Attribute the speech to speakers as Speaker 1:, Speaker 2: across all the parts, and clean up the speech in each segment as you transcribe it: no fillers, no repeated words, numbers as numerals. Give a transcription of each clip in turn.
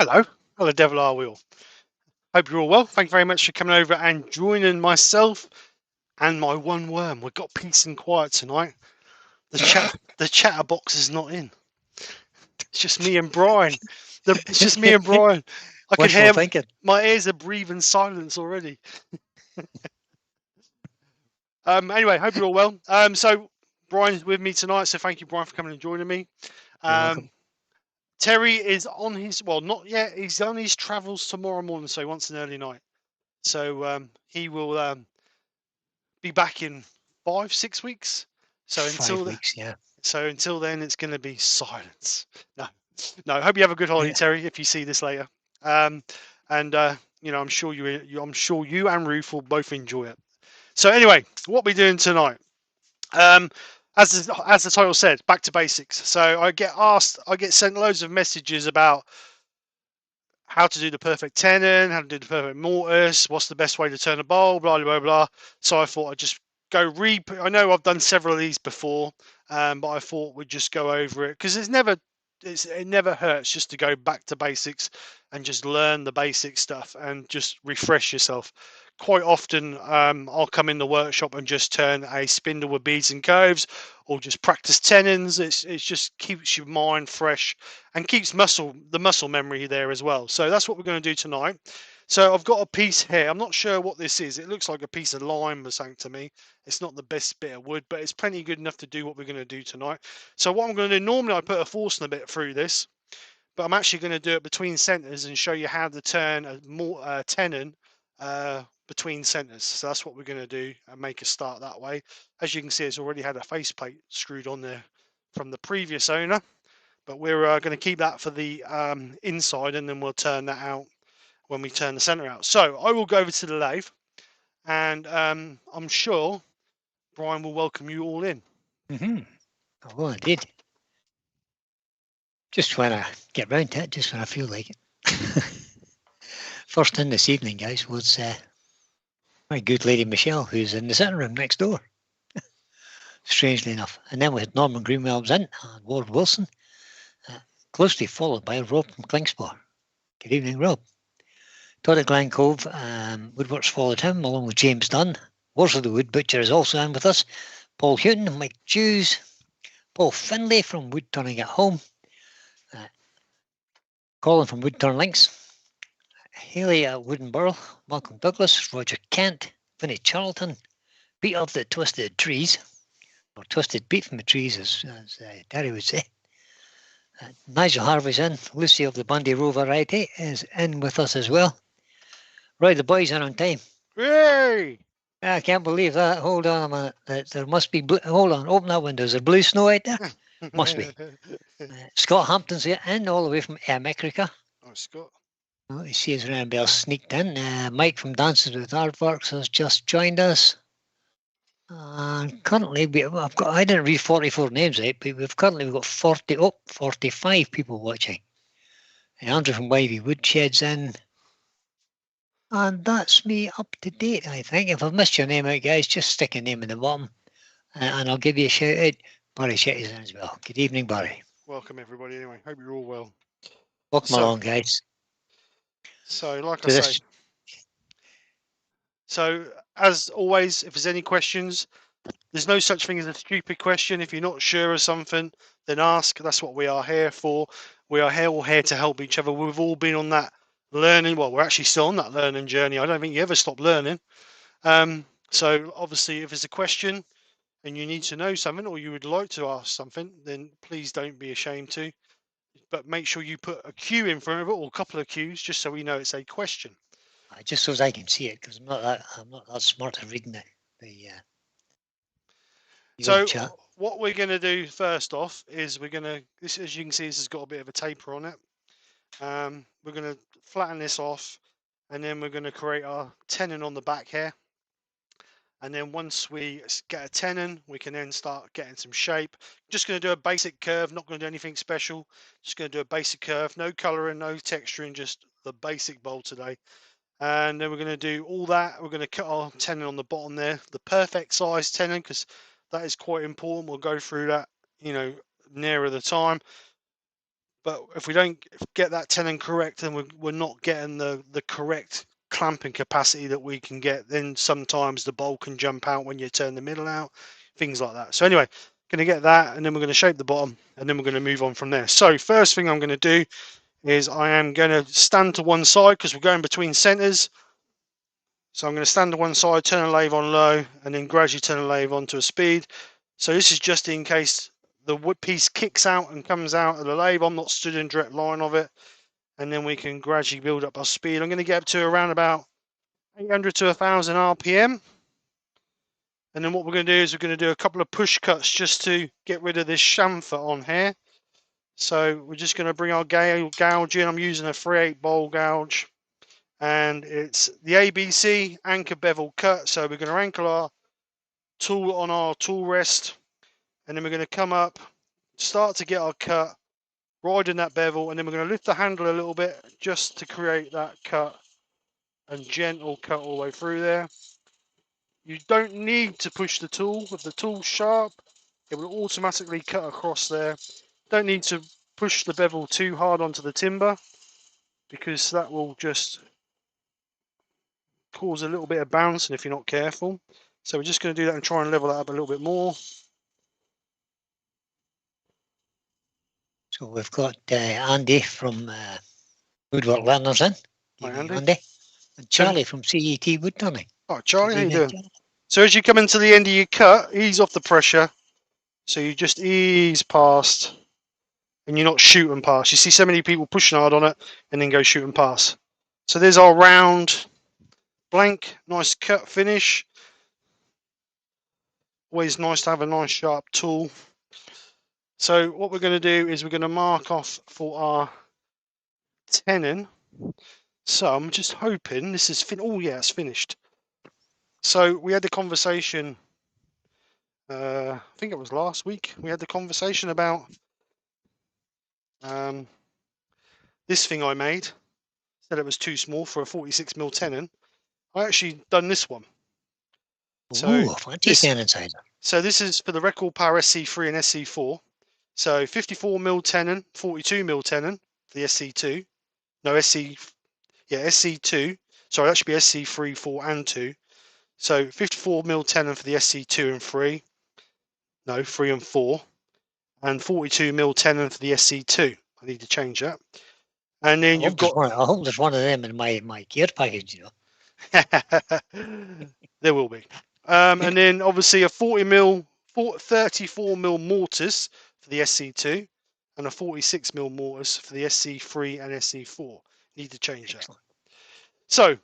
Speaker 1: Hello, hello, Devil Are We all? Hope you're all well. Thank you very much for coming over and joining myself and my one worm. We've got peace and quiet tonight. The chatterbox is not in. It's just me and Brian. It's just me and Brian. I can
Speaker 2: Wishful
Speaker 1: hear
Speaker 2: thinking.
Speaker 1: my ears are breathing silence already. Anyway, hope you're all well. So Brian's with me tonight, so thank you, Brian, for coming and joining me.
Speaker 2: You're welcome.
Speaker 1: Terry is on his not yet. He's on his travels tomorrow morning, so he wants an early night. So he will be back in 5-6 weeks. So
Speaker 2: 5 weeks, yeah.
Speaker 1: until then, it's going to be silence. No, no. I hope you have a good holiday,
Speaker 2: Yeah.
Speaker 1: Terry. If you see this later, and I'm sure I'm sure you and Ruth will both enjoy it. So anyway, what we're doing tonight, as the title said, back to basics. So I get sent loads of messages about how to do the perfect tenon, how to do the perfect mortise, what's the best way to turn a bowl, blah, blah, blah, blah. So I thought I'd just go I know I've done several of these before, but I thought we'd just go over it because it never hurts just to go back to basics and just learn the basic stuff and just refresh yourself. Quite often, I'll come in the workshop and just turn a spindle with beads and coves, or just practice tenons. It just keeps your mind fresh and keeps the muscle memory there as well. So that's what we're going to do tonight. So I've got a piece here. I'm not sure what this is. It looks like a piece of lime or something to me. It's not the best bit of wood, but it's plenty good enough to do what we're going to do tonight. So what I'm going to do, normally I put a Forstner bit through this, but I'm actually going to do it between centers and show you how to turn a tenon between centers. So that's what we're going to do and make a start that way. As you can see, it's already had a faceplate screwed on there from the previous owner, but we're going to keep that for the inside, and then we'll turn that out when we turn the center out. So I will go over to the lathe, and I'm sure Brian will welcome you all in.
Speaker 2: Well, I did. Just when I get round to it, just when I feel like it. First in this evening, guys, was my good lady Michelle, who's in the sitting room next door. Strangely enough. And then we had Norman Greenwell in and Ward Wilson, closely followed by Rob from Klingspor. Good evening, Rob. Todd at Glen Cove, Woodworks followed him, along with James Dunn. Worsley the Wood Butcher is also in with us. Paul Houghton, Mike Hughes, Paul Finlay from Woodturning at Home, Colin from Woodturn Links, Haley at Wooden Burl, Malcolm Douglas, Roger Kent, Vinnie Charlton, Pete of the Twisted Trees, or Twisted Pete from the Trees, as Terry would say. Nigel Harvey's in. Lucy of the Bundy Row variety is in with us as well. Right, the boys are on time.
Speaker 1: Yay!
Speaker 2: I can't believe that. Hold on a minute. There must be blue. Hold on. Open that window. Is there blue snow out there? Must be. Scott Hampton's in all the way from America.
Speaker 1: Oh, Scott.
Speaker 2: Oh, you see his round bell sneaked in. Mike from Dances with Aardvarks has just joined us. Currently, I didn't read 44 names out, but we've got 45 people watching. And Andrew from Wivey Woodshed's in. And that's me up to date, I think. If I've missed your name out, guys, just stick a name in the bottom and I'll give you a shout out. Barry Shetty's in as well. Good evening, Barry.
Speaker 1: Welcome, everybody. Anyway, hope you're all well.
Speaker 2: Welcome along, guys.
Speaker 1: So, like I say, so as always, if there's any questions, there's no such thing as a stupid question. If you're not sure of something, then ask. That's what we are here for. We are all here to help each other. We've all been on that learning. Well, we're actually still on that learning journey. I don't think you ever stop learning. So obviously, if there's a question and you need to know something or you would like to ask something, then please don't be ashamed to. But make sure you put a Q in front of it or a couple of Qs just so we know it's a question.
Speaker 2: Just so as I can see it, because I'm not that smart at reading it.
Speaker 1: So what we're going to do first off is this, as you can see, this has got a bit of a taper on it. We're going to flatten this off, and then we're going to create our tenon on the back here. And then once we get a tenon, we can then start getting some shape. Just going to do a basic curve, not going to do anything special. Just going to do a basic curve, no colouring, no texturing, just the basic bowl today. And then we're going to do all that. We're going to cut our tenon on the bottom there, the perfect size tenon, because that is quite important. We'll go through that, nearer the time. But if we don't get that tenon correct, then we're not getting the correct clamping capacity that we can get. Then sometimes the bolt can jump out when you turn the middle out, things like that. So anyway, going to get that, and then we're going to shape the bottom, and then we're going to move on from there. So first thing I'm going to do is I am going to stand to one side because we're going between centers. So I'm going to stand to one side, turn the lathe on low, and then gradually turn the lathe on to a speed. So this is just in case the wood piece kicks out and comes out of the lathe. I'm not stood in direct line of it. And then we can gradually build up our speed. I'm going to get up to around about 800 to 1000 RPM. And then what we're going to do is we're going to do a couple of push cuts just to get rid of this chamfer on here. So we're just going to bring our gouge in. I'm using a 3/8 bowl gouge. And it's the ABC anchor bevel cut. So we're going to anchor our tool on our tool rest. And then we're going to come up, start to get our cut, riding that bevel. And then we're going to lift the handle a little bit just to create that cut. And gentle cut all the way through there. You don't need to push the tool. If the tool's sharp, it will automatically cut across there. Don't need to push the bevel too hard onto the timber because that will just cause a little bit of bouncing if you're not careful. So we're just going to do that and try and level that up a little bit more.
Speaker 2: So we've got Andy from Woodwork Learners in.
Speaker 1: Hi, Andy.
Speaker 2: Andy. And Charlie from CET Woodturning.
Speaker 1: All right, Charlie, how you doing? So as you come into the end of your cut, ease off the pressure. So you just ease past and you're not shooting past. You see so many people pushing hard on it and then go shooting past. So there's our round blank, nice cut finish. Always nice to have a nice sharp tool. So what we're going to do is we're going to mark off for our tenon. So I'm just hoping this is oh yeah, it's finished. So we had the conversation, I think it was last week, we had the conversation about this thing I made. Said it was too small for a 46mm tenon. I actually done this one.
Speaker 2: So fancy tenon size.
Speaker 1: So this is for the Record Power SC3 and SC4. So 54mm tenon, 42mm tenon for the SC2. No, SC2. Sorry, that should be SC3, 4 and 2. So 54mm tenon for the SC2 and 3. No, 3 and 4. And 42mm tenon for the SC2. I need to change that. And then you've got...
Speaker 2: I hope there's one of them in my gear package, you
Speaker 1: know. There will be. And then obviously a 34mm mortise for the SC2 and a 46mm mortise for the SC3 and SC4. Need to change that. So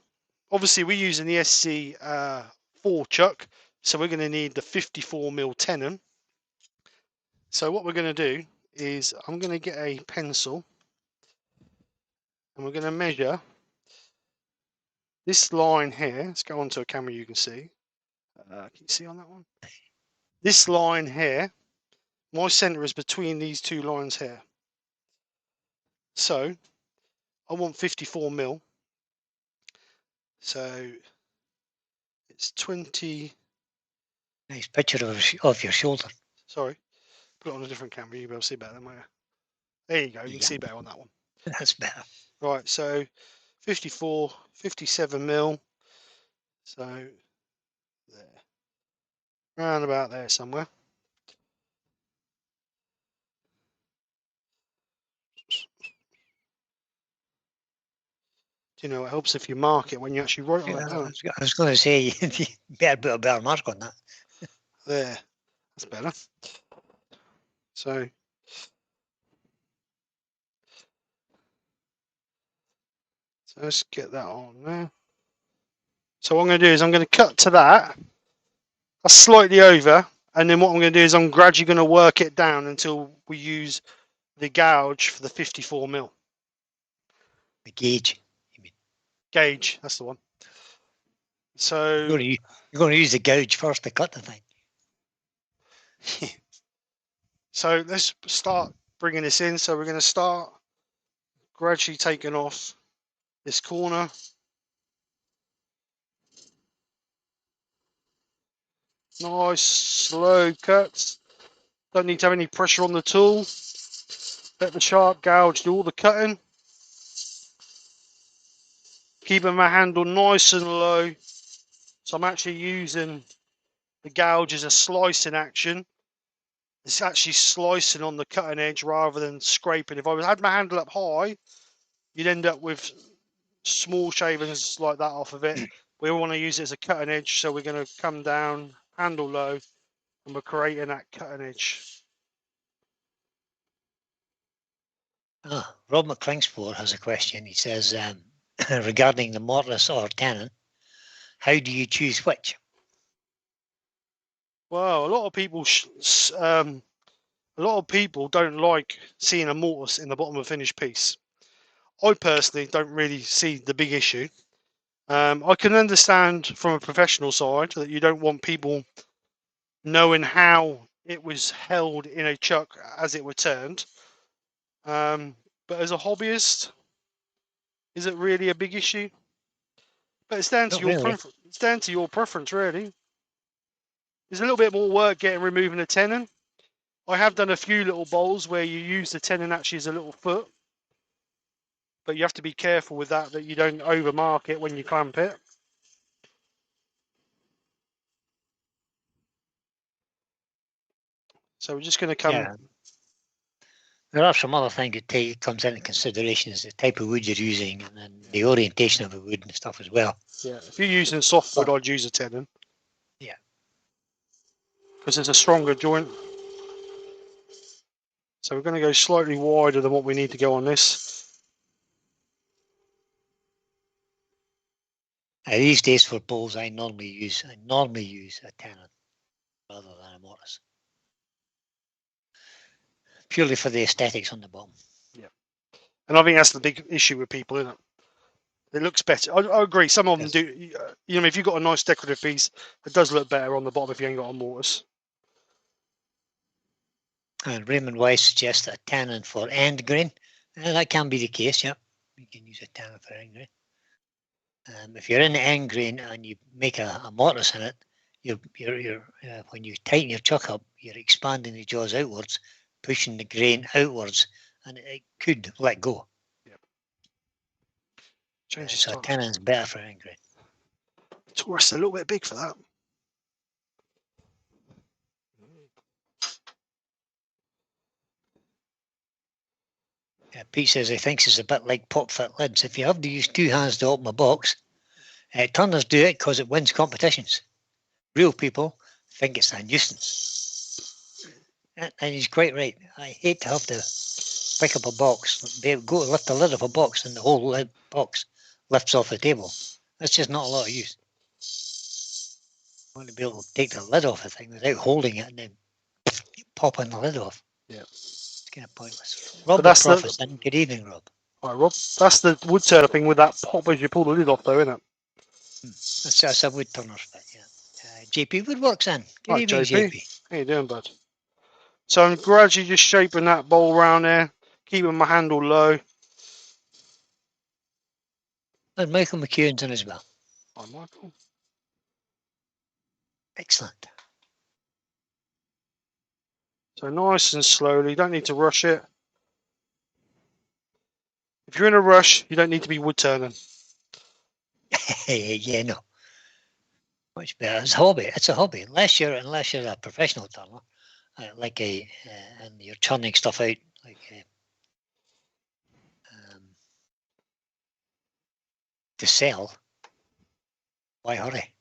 Speaker 1: obviously we're using the SC4 chuck, so we're going to need the 54mm tenon. So what we're going to do is I'm going to get a pencil and we're going to measure this line here. Let's go onto a camera you can see. Can you see on that one? This line here, my center is between these two lines here. So I want 54mm. So it's 20.
Speaker 2: Nice picture of your shoulder.
Speaker 1: Sorry, put it on a different camera. You'll be able to see better than mine. There you go. You can see better on that one.
Speaker 2: That's better.
Speaker 1: Right. So 54, 57mm. So there, round about there somewhere. You know, it helps if you mark it when you actually write on it down.
Speaker 2: I was going to say, you better put a better mark on that.
Speaker 1: There, that's better. So let's get that on there. So what I'm going to do is I'm going to cut to that. That's slightly over. And then what I'm going to do is I'm gradually going to work it down until we use the gouge for the 54mm.
Speaker 2: The gauge, you mean?
Speaker 1: Gauge, that's the one. So
Speaker 2: you're going to use the gouge first to cut the thing.
Speaker 1: So let's start bringing this in. So we're going to start gradually taking off this corner. Nice slow cuts. Don't need to have any pressure on the tool. Let the sharp gouge do all the cutting. Keeping my handle nice and low. So I'm actually using the gouge as a slicing action. It's actually slicing on the cutting edge rather than scraping. If I had my handle up high, you'd end up with small shavings like that off of it. We want to use it as a cutting edge, so we're going to come down, handle low, and we're creating that cutting edge.
Speaker 2: Rob McClingsport has a question. He says, regarding the mortise or tenon, how do you choose which?
Speaker 1: Well, a lot of people don't like seeing a mortise in the bottom of a finished piece. I personally don't really see the big issue. I can understand from a professional side that you don't want people knowing how it was held in a chuck as it returned. But as a hobbyist, is it really a big issue? But it's down to
Speaker 2: Not
Speaker 1: your
Speaker 2: really.
Speaker 1: preference. It's down to your preference, really. There's a little bit more work removing the tenon. I have done a few little bowls where you use the tenon actually as a little foot, but you have to be careful with that you don't overmark it when you clamp it. So we're just going to come.
Speaker 2: Yeah. There are some other things that comes into consideration is the type of wood you're using and then the orientation of the wood and stuff as well.
Speaker 1: Yeah, if you're using softwood, I'd use a tenon.
Speaker 2: Yeah.
Speaker 1: Because it's a stronger joint. So we're going to go slightly wider than what we need to go on this.
Speaker 2: These days for bowls, I normally use a tenon rather than a mortise, purely for the aesthetics on the bottom.
Speaker 1: Yeah, and I think that's the big issue with people, isn't it? It looks better. I agree. Some of them do. You know, if you've got a nice decorative piece, it does look better on the bottom if you ain't got a mortise.
Speaker 2: And Raymond Weiss suggests a tenon for end grain. That can be the case, yeah. You can use a tenon for end grain. If you're in the end grain and you make a mortise in it, when you tighten your chuck up, you're expanding the jaws outwards, pushing the grain outwards, and it could let go.
Speaker 1: Yep. Change
Speaker 2: So a tenon's better for end grain.
Speaker 1: Taurus a little bit big for that.
Speaker 2: Pete says he thinks it's a bit like pop fit lids. If you have to use two hands to open a box, turners do it because it wins competitions. Real people think it's a nuisance. And he's quite right. I hate to have to pick up a box, go to lift the lid of a box and the whole box lifts off the table. That's just not a lot of use. I want to be able to take the lid off a thing without holding it and then popping the lid off.
Speaker 1: Yeah.
Speaker 2: It's kind of pointless. Rob
Speaker 1: that's
Speaker 2: the Prof in. Good evening, Rob.
Speaker 1: All right, Rob. That's the wood turner thing with that pop as you pull the lid off, though, isn't it?
Speaker 2: That's a wood turner's bit, yeah. JP Woodworks in. Good evening, JP.
Speaker 1: How you doing, bud? So I'm gradually just shaping that bowl around there, keeping my handle low.
Speaker 2: And Michael McEwen's in as well.
Speaker 1: Hi, Michael.
Speaker 2: Excellent.
Speaker 1: So nice and slowly, don't need to rush it. If you're in a rush, you don't need to be wood turning.
Speaker 2: Yeah, no. Much better. It's a hobby. It's a hobby. Unless you're a professional turner, and you're churning stuff out to sell. Why hurry?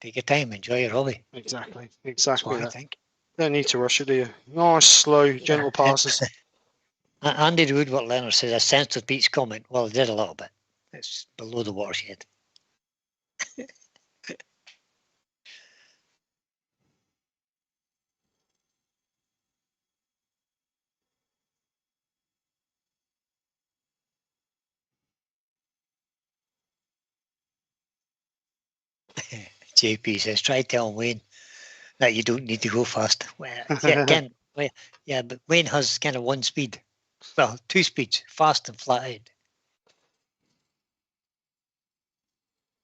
Speaker 2: Take your time. Enjoy your hobby.
Speaker 1: Exactly.
Speaker 2: That's what I think.
Speaker 1: Don't need to rush it, do you? Nice, slow, gentle passes.
Speaker 2: Andy the Woodwork Learner says, I sensed with Pete's comment. Well, he did a little bit. It's below the watershed. JP says, try telling Wayne that you don't need to go fast. Well, yeah, but Wayne has kind of one speed. Well, two speeds, fast and flat out.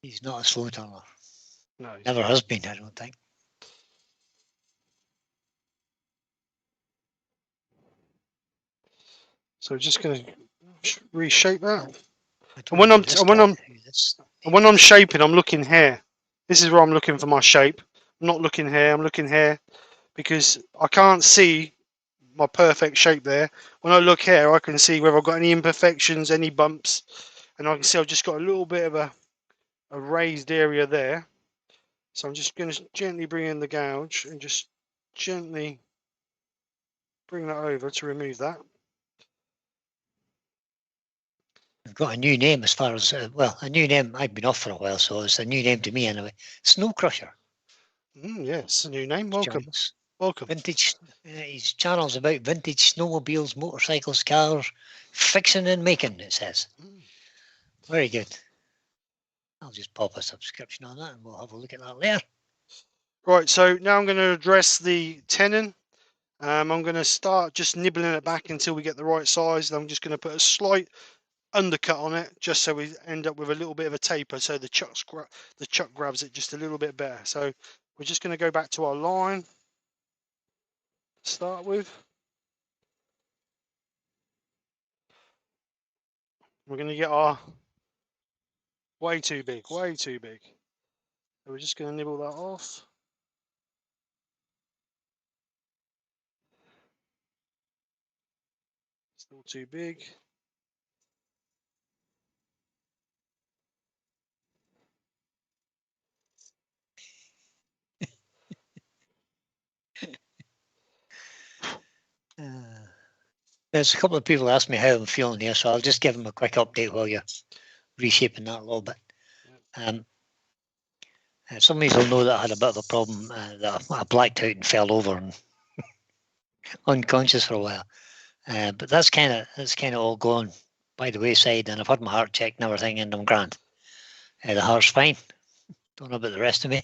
Speaker 2: He's not a slow turner.
Speaker 1: No,
Speaker 2: never has been, I don't think.
Speaker 1: So just going to reshape that.
Speaker 2: I
Speaker 1: And
Speaker 2: don't know this guy.
Speaker 1: when I'm shaping, I'm looking here. This is where I'm looking for my shape. I'm not looking here. I'm looking here because I can't see my perfect shape there. When I look here, I can see whether I've got any imperfections, any bumps, and I can see I've just got a little bit of a raised area there. So I'm just going to gently bring in the gouge and just gently bring that over to remove that.
Speaker 2: I've got a new name as far as, well, a new name. I've been off for a while, so it's a new name to me anyway. Snow Crusher.
Speaker 1: Yes, a new name. Welcome.
Speaker 2: Channels.
Speaker 1: Welcome.
Speaker 2: Vintage, his channel's about vintage snowmobiles, motorcycles, cars, fixing and making, it says. Very good. I'll just pop a subscription on that and we'll have a look at that later.
Speaker 1: Right, so now I'm going to address the tenon. I'm going to start just nibbling it back until we get the right size. Then I'm just going to put a slight undercut on it just so we end up with a little bit of a taper so the chuck grabs it just a little bit better. So we're just going to go back to our line to start with. We're going to get our way too big. So we're just going to nibble that off. Still too big.
Speaker 2: There's a couple of people asked me how I'm feeling here, so I'll just give them a quick update while you're reshaping that a little bit. Some of you will know that I had a bit of a problem, that I blacked out and fell over and unconscious for a while. But that's kind of all gone by the wayside, and I've had my heart checked and everything, and I'm grand. The heart's fine. Don't know about the rest of me.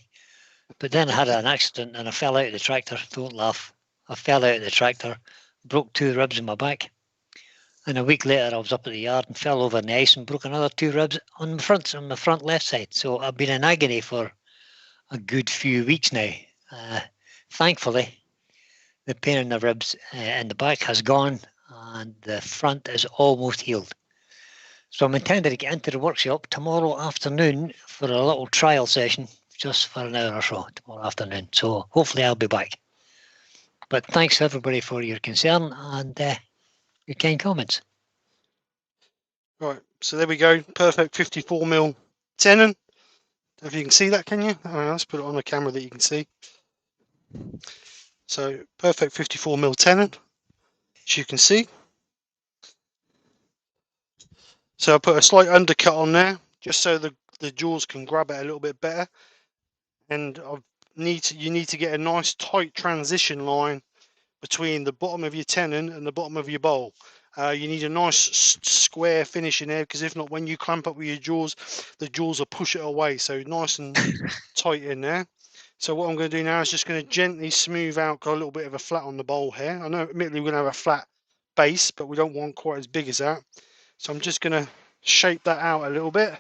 Speaker 2: But then I had an accident and I fell out of the tractor. Don't laugh. I fell out of the tractor, broke 2 ribs in my back. And a week later, I was up at the yard and fell over in the ice and broke another 2 ribs on the front left side. So I've been in agony for a good few weeks now. Thankfully, the pain in the ribs in the back has gone and the front is almost healed. So I'm intending to get into the workshop tomorrow afternoon for a little trial session, just for an hour or so tomorrow afternoon. So hopefully I'll be back. But thanks everybody for your concern and your kind comments.
Speaker 1: Right, so there we go. Perfect 54mm tenon. If you can see that, can you? Let's put it on the camera that you can see. So perfect 54mm tenon, as you can see. So I put a slight undercut on there, just so the jaws can grab it a little bit better. And you need to get a nice tight transition line between the bottom of your tenon and the bottom of your bowl. You need a nice square finish in there, because if not, when you clamp up with your jaws, the jaws will push it away. So nice and tight in there. So what I'm going to do now is just going to gently smooth out, got a little bit of a flat on the bowl here. I know admittedly we're going to have a flat base, but we don't want quite as big as that. So I'm just going to shape that out a little bit.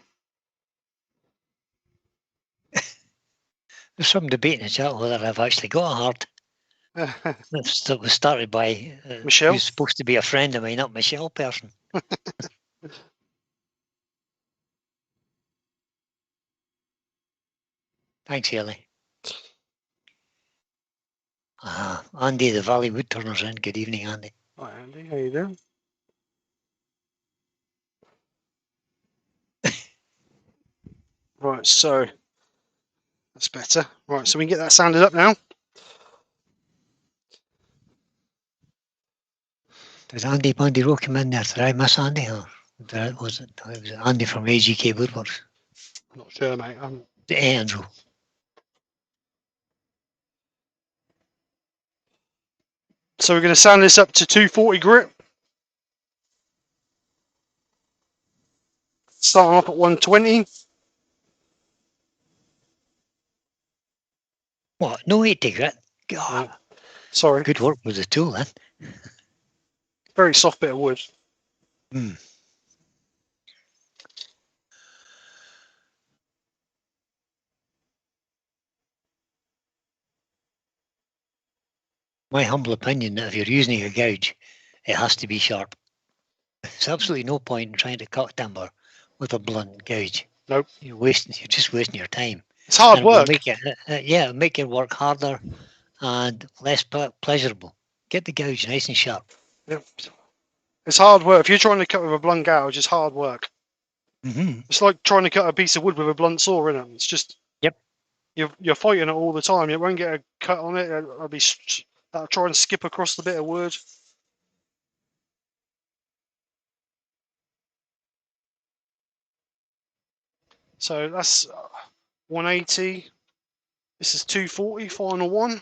Speaker 2: There's some debate in the chat whether I've actually got a heart. That was started by
Speaker 1: Michelle,
Speaker 2: who's supposed to be a friend of mine, not Michelle person. Thanks, Haley. Andy, the Valley Woodturner's in. Good evening, Andy.
Speaker 1: Hi Andy, how you doing? Right, so that's better. Right, so we can get that sanded up now.
Speaker 2: Did Andy Rowe come in there? Did I miss Andy? Or was it Andy from AGK Woodworks?
Speaker 1: I'm not sure, mate.
Speaker 2: Andrew.
Speaker 1: So we're going to sand this up to 240 grit. Starting off at 120.
Speaker 2: What? No 80 grit? God.
Speaker 1: Sorry.
Speaker 2: Good work with the tool then.
Speaker 1: Very soft bit of wood.
Speaker 2: My humble opinion that if you're using a gouge, it has to be sharp. There's absolutely no point in trying to cut timber with a blunt gouge.
Speaker 1: Nope.
Speaker 2: You're just wasting your time.
Speaker 1: It's hard
Speaker 2: And it will
Speaker 1: work.
Speaker 2: make it, yeah, it'll make your work harder and less pleasurable. Get the gouge nice and sharp.
Speaker 1: Yep. It's hard work. If you're trying to cut with a blunt gouge, it's hard work.
Speaker 2: Mm-hmm.
Speaker 1: It's like trying to cut a piece of wood with a blunt saw, isn't it? It's just
Speaker 2: Yep.
Speaker 1: you're fighting it all the time. You won't get a cut on it. I'll try and skip across the bit of wood. So that's 180. This is 240, final one.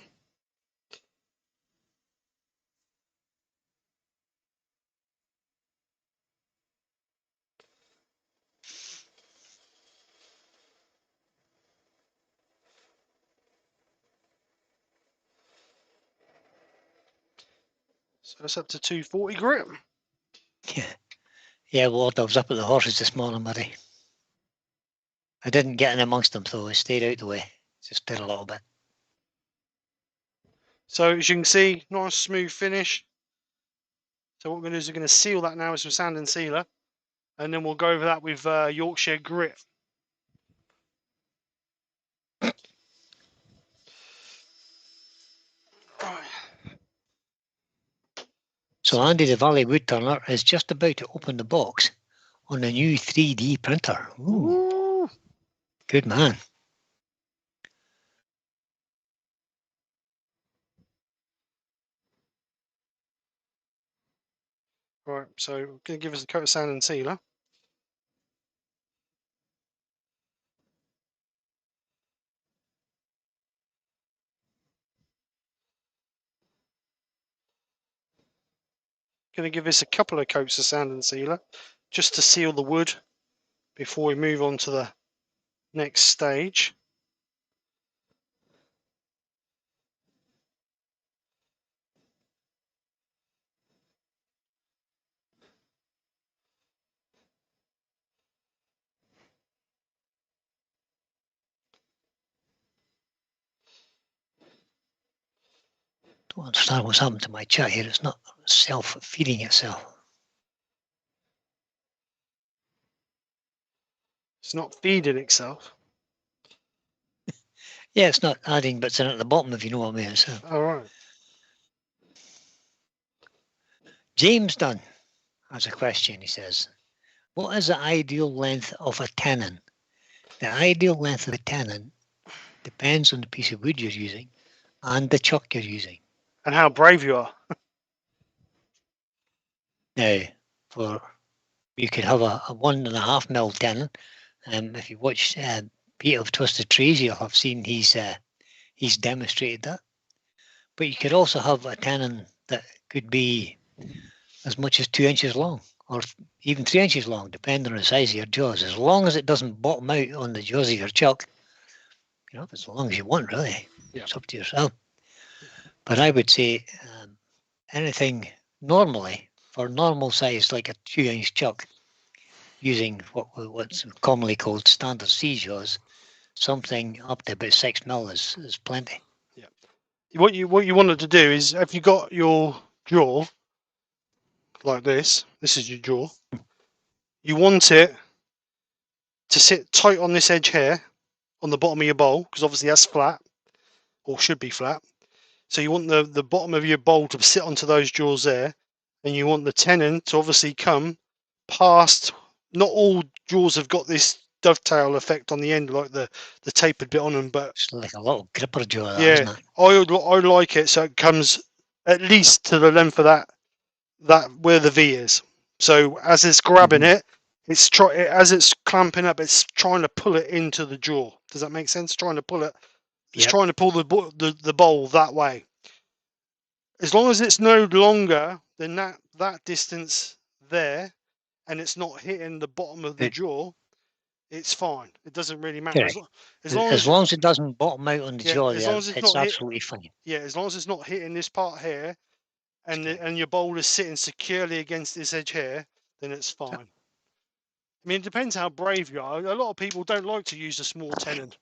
Speaker 1: So that's up to 240 grit.
Speaker 2: Yeah, Lord, I was up at the horses this morning, buddy. I didn't get in amongst them, though. I stayed out the way. Just did a little bit.
Speaker 1: So as you can see, nice smooth finish. So what we're going to do is we're going to seal that now with some sand and sealer. And then we'll go over that with Yorkshire grit. Right.
Speaker 2: So Andy the Valley Woodturner is just about to open the box on a new 3D printer. Ooh. Good man.
Speaker 1: Right, so we're going to give us a coat of sand and sealer. Going to give this a couple of coats of sand and sealer just to seal the wood before we move on to the next stage.
Speaker 2: Don't understand what's happened to my chat here. It's not self-feeding itself.
Speaker 1: It's not feeding itself.
Speaker 2: Yeah, it's not adding bits in at the bottom, if you know what I mean. So.
Speaker 1: All right.
Speaker 2: James Dunn has a question. He says, what is the ideal length of a tenon? The ideal length of a tenon depends on the piece of wood you're using and the chuck you're using.
Speaker 1: And how brave you are.
Speaker 2: Now, you could have a 1.5 mil tenon. If you watch Pete of Twisted Trees, you'll have seen he's demonstrated that. But you could also have a tenon that could be as much as 2 inches long, or even 3 inches long, depending on the size of your jaws. As long as it doesn't bottom out on the jaws of your chuck, you know, as long as you want, really.
Speaker 1: Yeah.
Speaker 2: It's up to yourself. But I would say anything normally for normal size, like a 2-inch chuck, using what's commonly called standard C jaws, something up to about 6 mil is plenty.
Speaker 1: Yeah. What you wanted to do is, if you got your jaw like this is your jaw. You want it to sit tight on this edge here, on the bottom of your bowl, because obviously that's flat, or should be flat. So you want the bottom of your bowl to sit onto those jaws there, and you want the tenon to obviously come past. Not all jaws have got this dovetail effect on the end, like the tapered bit on them, but
Speaker 2: it's like a little gripper jaw,
Speaker 1: yeah,
Speaker 2: isn't it?
Speaker 1: I like it so it comes at least to the length of that where the V is. So as it's grabbing it, as it's clamping up, it's trying to pull it into the jaw. Does that make sense? Trying to pull it. It's trying to pull the bowl that way. As long as it's no longer than that distance there, and it's not hitting the bottom of the jaw, it's fine. It doesn't really matter.
Speaker 2: As long as it doesn't bottom out on the jaw,
Speaker 1: as long as
Speaker 2: it's absolutely fine.
Speaker 1: Yeah, as long as it's not hitting this part here, and your bowl is sitting securely against this edge here, then it's fine. I mean, it depends how brave you are. A lot of people don't like to use a small tenon.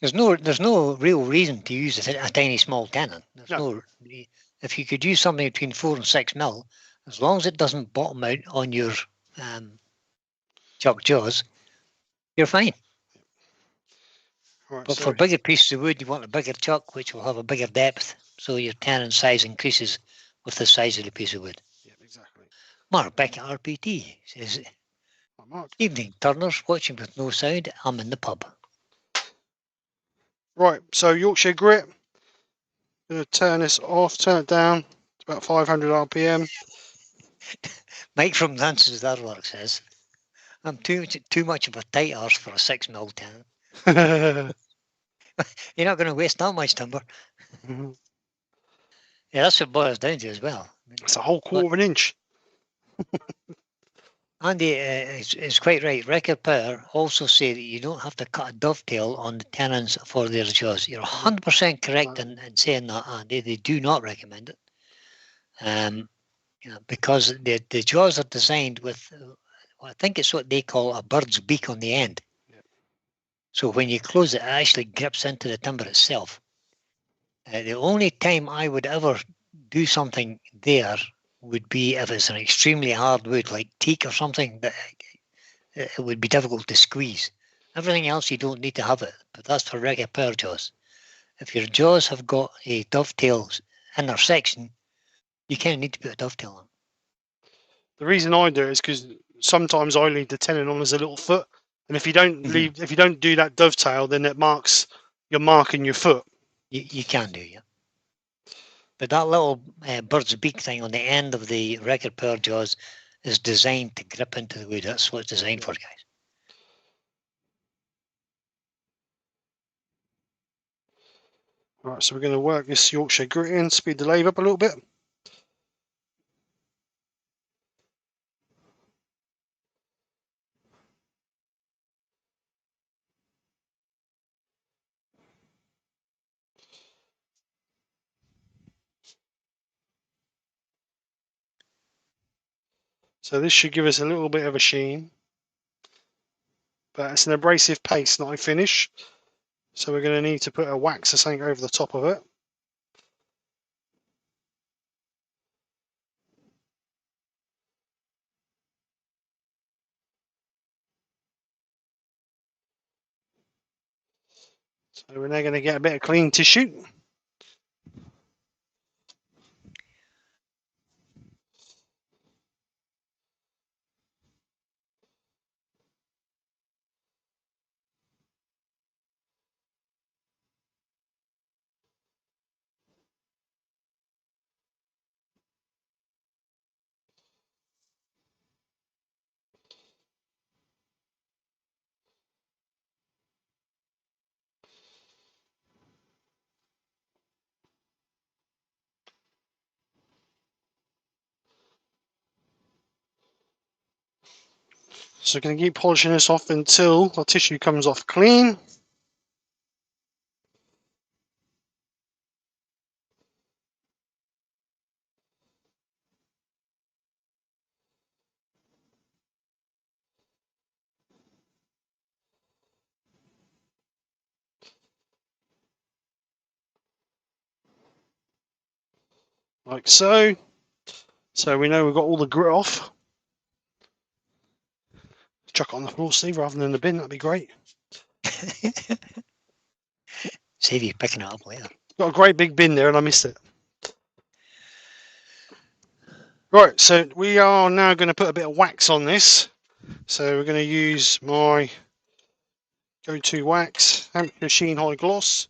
Speaker 2: There's no real reason to use a tiny small tenon. There's no if you could use something between 4 and 6 mil, as long as it doesn't bottom out on your chuck jaws, you're fine.
Speaker 1: Right,
Speaker 2: But
Speaker 1: so
Speaker 2: for bigger pieces of wood, you want a bigger chuck, which will have a bigger depth, so your tenon size increases with the size of the piece of wood.
Speaker 1: yeah, exactly.
Speaker 2: Mark Beck at RPT says,
Speaker 1: Right, Mark.
Speaker 2: evening, turners, watching with no sound, I'm in the pub.
Speaker 1: Right, so Yorkshire grit. Gonna turn this off, turn it down. It's about 500 RPM.
Speaker 2: Mike from Nance's Darwork says, I'm too much of a tight arse for a 6 mil tenon. You're not going to waste that much timber. Yeah, that's what it boils down to as well.
Speaker 1: It's a whole quarter of an inch.
Speaker 2: Andy is quite right. Record Power also say that you don't have to cut a dovetail on the tenons for their jaws. You're 100% correct in saying that, Andy. They do not recommend it. Because the jaws are designed with, I think it's what they call a bird's beak on the end.
Speaker 1: Yep.
Speaker 2: So when you close it, it actually grips into the timber itself. The only time I would ever do something there would be if it's an extremely hard wood like teak or something that it would be difficult to squeeze. Everything else you don't need to have it, but that's for regular power jaws. If your jaws have got a dovetail inner section, you kind of need to put a dovetail on.
Speaker 1: The reason I do it is because sometimes I leave the tenon on as a little foot, and if you don't if you don't do that dovetail, then you're marking your foot.
Speaker 2: You can do, yeah. But that little bird's beak thing on the end of the record power jaws is designed to grip into the wood. That's what it's designed for, guys.
Speaker 1: Right, so we're going to work this Yorkshire grit in, speed the lathe up a little bit. So this should give us a little bit of a sheen, but it's an abrasive paste that I finish. So we're going to need to put a wax or something over the top of it. So we're now going to get a bit of clean tissue. So we're going to keep polishing this off until the tissue comes off clean. Like so. So we know we've got all the grit off. Chuck it on the floor, Steve, rather than in the bin. That'd be great.
Speaker 2: Save you picking it up later.
Speaker 1: Got a great big bin there and I missed it. Right, so we are now going to put a bit of wax on this. So we're going to use my go-to wax, Hampshire Sheen High Gloss.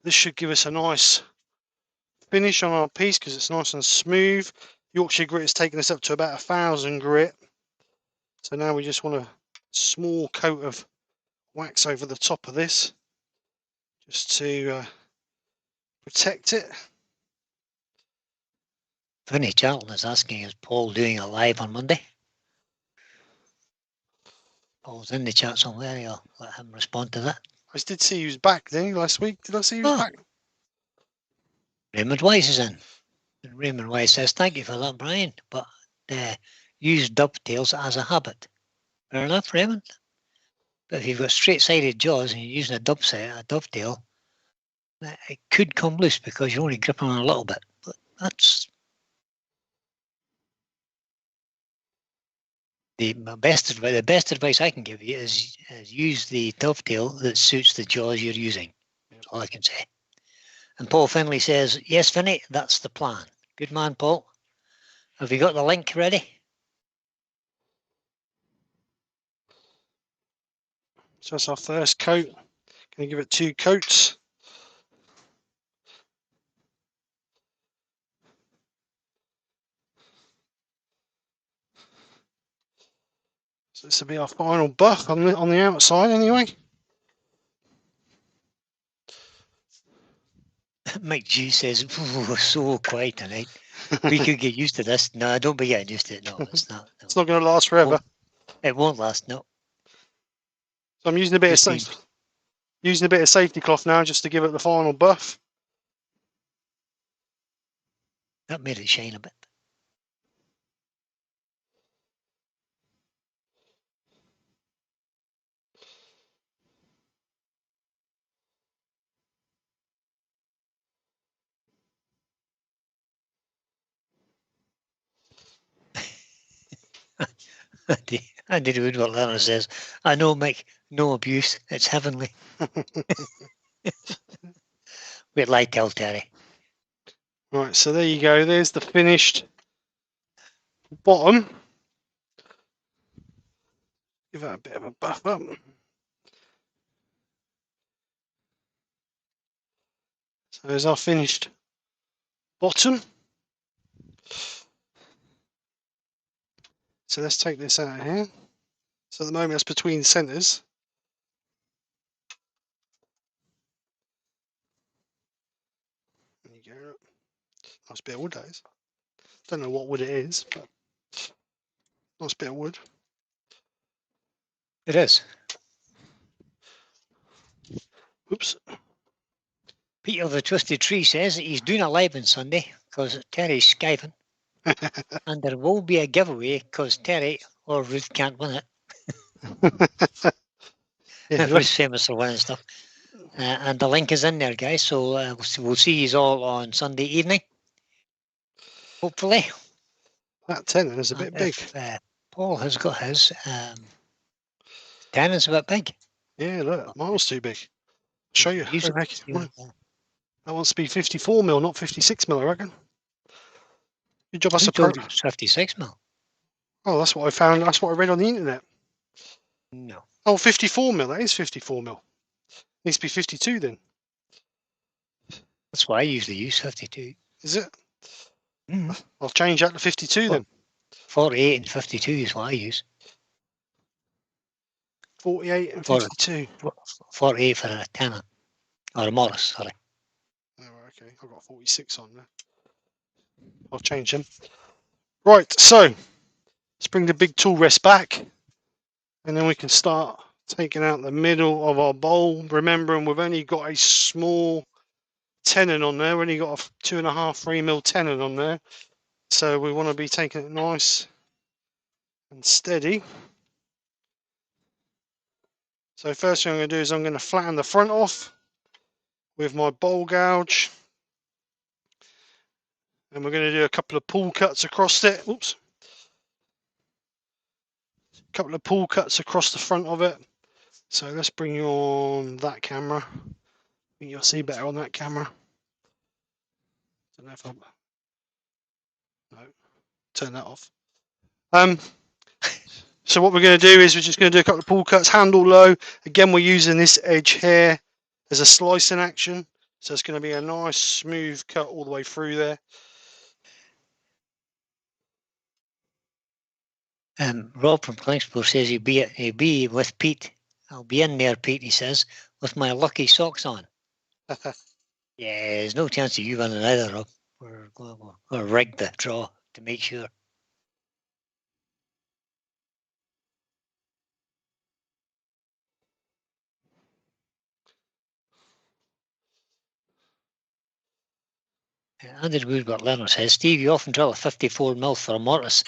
Speaker 1: This should give us a nice finish on our piece because it's nice and smooth. Yorkshire grit has taken us up to about 1,000 grit. So now we just want a small coat of wax over the top of this just to protect it.
Speaker 2: Vinnie Charlton is asking, is Paul doing a live on Monday? Paul's in the chat somewhere. I'll let him respond to that.
Speaker 1: I did see he was back, didn't he, last week? Did I see he was back?
Speaker 2: Raymond Weiss is in. And Raymond Weiss says, thank you for that, Brian, but use dovetails as a habit. Fair enough, Raymond. But if you've got straight-sided jaws and you're using a dovetail, It could come loose because you're only gripping on a little bit, but that's the best advice I can give you is use the dovetail that suits the jaws you're using. That's all I can say. And Paul Finley says, yes, Vinny, that's the plan. Good man, Paul. Have you got the link ready?
Speaker 1: So that's our first coat. Going to give it 2 coats. So this will be our final buff on the outside anyway.
Speaker 2: Mike G says, so quiet tonight. We could get used to this. No, don't be getting used to it. No, it's not. No.
Speaker 1: It's not going to last forever.
Speaker 2: It won't last, no.
Speaker 1: So I'm using a bit of safety cloth now just to give it the final buff.
Speaker 2: That made it shine a bit. Andy Woodward Leonard says, I know, Mick, no abuse. It's heavenly. Wait, lie tell Terry.
Speaker 1: Right, so there you go. There's the finished bottom. Give that a bit of a buff up. So there's our finished bottom. So let's take this out of here. So at the moment it's between centres. There you go. Nice bit of wood that is. Don't know what wood it is, but nice bit of wood.
Speaker 2: It is.
Speaker 1: Oops.
Speaker 2: Peter the Twisted Tree says that he's doing a live on Sunday because Terry's skiving. And there will be a giveaway because Terry or Ruth can't win it.
Speaker 1: Yeah,
Speaker 2: Ruth's famous for winning stuff. And the link is in there, guys. So we'll see you all on Sunday evening. Hopefully.
Speaker 1: that tenon is a bit big.
Speaker 2: Paul has got his. Tenon's a bit big.
Speaker 1: Yeah, look, miles too big. I'll show you.
Speaker 2: That
Speaker 1: wants to be 54mm, not 56mm, I reckon. Good job, that's a
Speaker 2: told you it's 56mm.
Speaker 1: Oh, that's what I found. That's what I read on the internet.
Speaker 2: No.
Speaker 1: Oh, 54mm. That is 54mm. Needs to be 52 then.
Speaker 2: That's why I usually use 52.
Speaker 1: Is it?
Speaker 2: Mm.
Speaker 1: I'll change that to 52 then.
Speaker 2: 48 and 52 is what I use.
Speaker 1: 48 and 52.
Speaker 2: 48 for a Tenon. Or a Morris, sorry.
Speaker 1: Oh, okay. I've got 46 on there. I'll change them. Right, so let's bring the big tool rest back. And then we can start taking out the middle of our bowl. Remembering we've only got a small tenon on there. We've only got a 2.5, 3mm tenon on there. So we want to be taking it nice and steady. So first thing I'm going to do is I'm going to flatten the front off with my bowl gouge. And we're going to do a couple of pull cuts across it. Oops. A couple of pull cuts across the front of it. So let's bring you on that camera. I think you'll see better on that camera. Don't know if I'm... No, turn that off. So what we're going to do is we're just going to do a couple of pull cuts, handle low. Again, we're using this edge here as a slicing action. So it's going to be a nice smooth cut all the way through there.
Speaker 2: Rob from Klingspor says he'll be with Pete. I'll be in there, Pete, he says, with my lucky socks on. Yeah, there's no chance of you winning either, Rob. We're going to rig the draw to make sure. Andy Woodward Leonard says, Steve, you often drill a 54mm for a mortise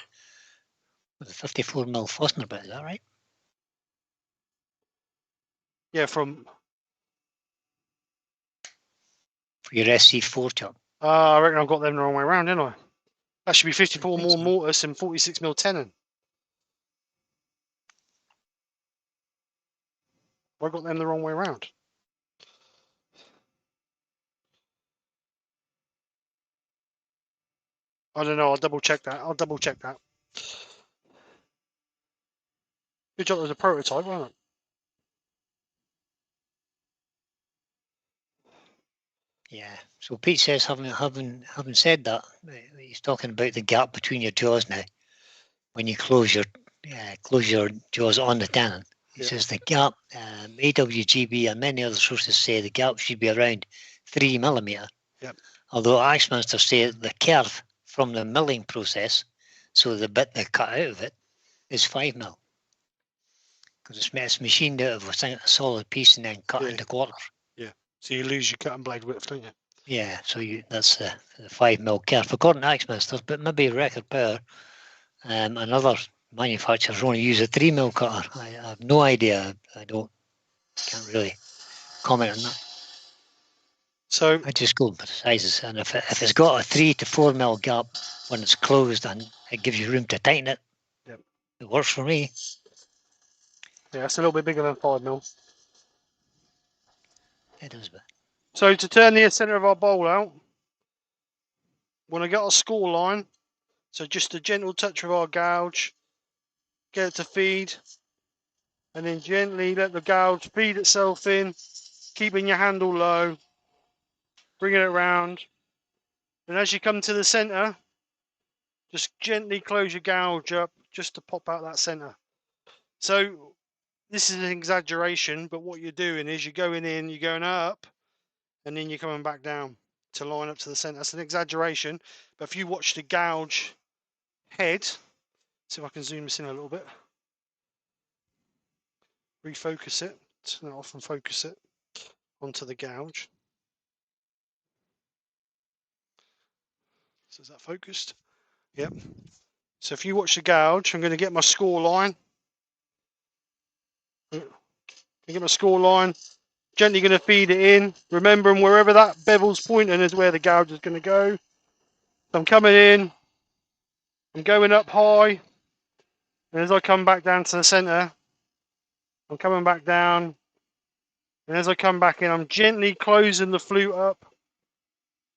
Speaker 2: with a 54mm Fosner bit, is that right?
Speaker 1: Yeah, from
Speaker 2: for your SC4 chuck.
Speaker 1: I reckon I've got them the wrong way around, didn't I? That should be 54
Speaker 2: think
Speaker 1: more
Speaker 2: so.
Speaker 1: mortise and 46mm tenon. I got them the wrong way around. I don't know. I'll double check that. Good job. It was a prototype, wasn't it?
Speaker 2: Yeah. So Pete says, having said that, he's talking about the gap between your jaws now. When you close your jaws on the tenon, he says the gap. AWGB and many other sources say the gap should be around 3mm.
Speaker 1: Yep.
Speaker 2: Although Axminster say the curve from the milling process, so the bit they cut out of it, is 5mm. Because it's machined out of a solid piece and then cut into quarters.
Speaker 1: Yeah. So you lose your cutting blade width, don't you?
Speaker 2: Yeah. So that's the 5mm curve. According to Axminster, but maybe Record Power and other manufacturers only use a 3mm cutter. I have no idea. Can't really comment on that.
Speaker 1: So
Speaker 2: I just go by the sizes, and if it's got a 3 to 4mm gap when it's closed and it gives you room to tighten it, it works for me.
Speaker 1: Yeah, it's a little bit bigger than 5mm.
Speaker 2: It is, but
Speaker 1: so to turn the centre of our bowl out, when I get our score line, so just a gentle touch of our gouge, get it to feed, and then gently let the gouge feed itself in, keeping your handle low, bringing it around. And as you come to the centre, just gently close your gouge up just to pop out that centre. So this is an exaggeration, but what you're doing is you're going in, you're going up, and then you're coming back down to line up to the centre. That's an exaggeration, but if you watch the gouge head, see if I can zoom this in a little bit, refocus it, turn it off and focus it onto the gouge. So is that focused? Yep. So if you watch the gouge, I'm going to get my score line. Get my score line. Gently going to feed it in. Remembering wherever that bevel's pointing is where the gouge is going to go. So I'm coming in. I'm going up high. And as I come back down to the centre, I'm coming back down. And as I come back in, I'm gently closing the flute up.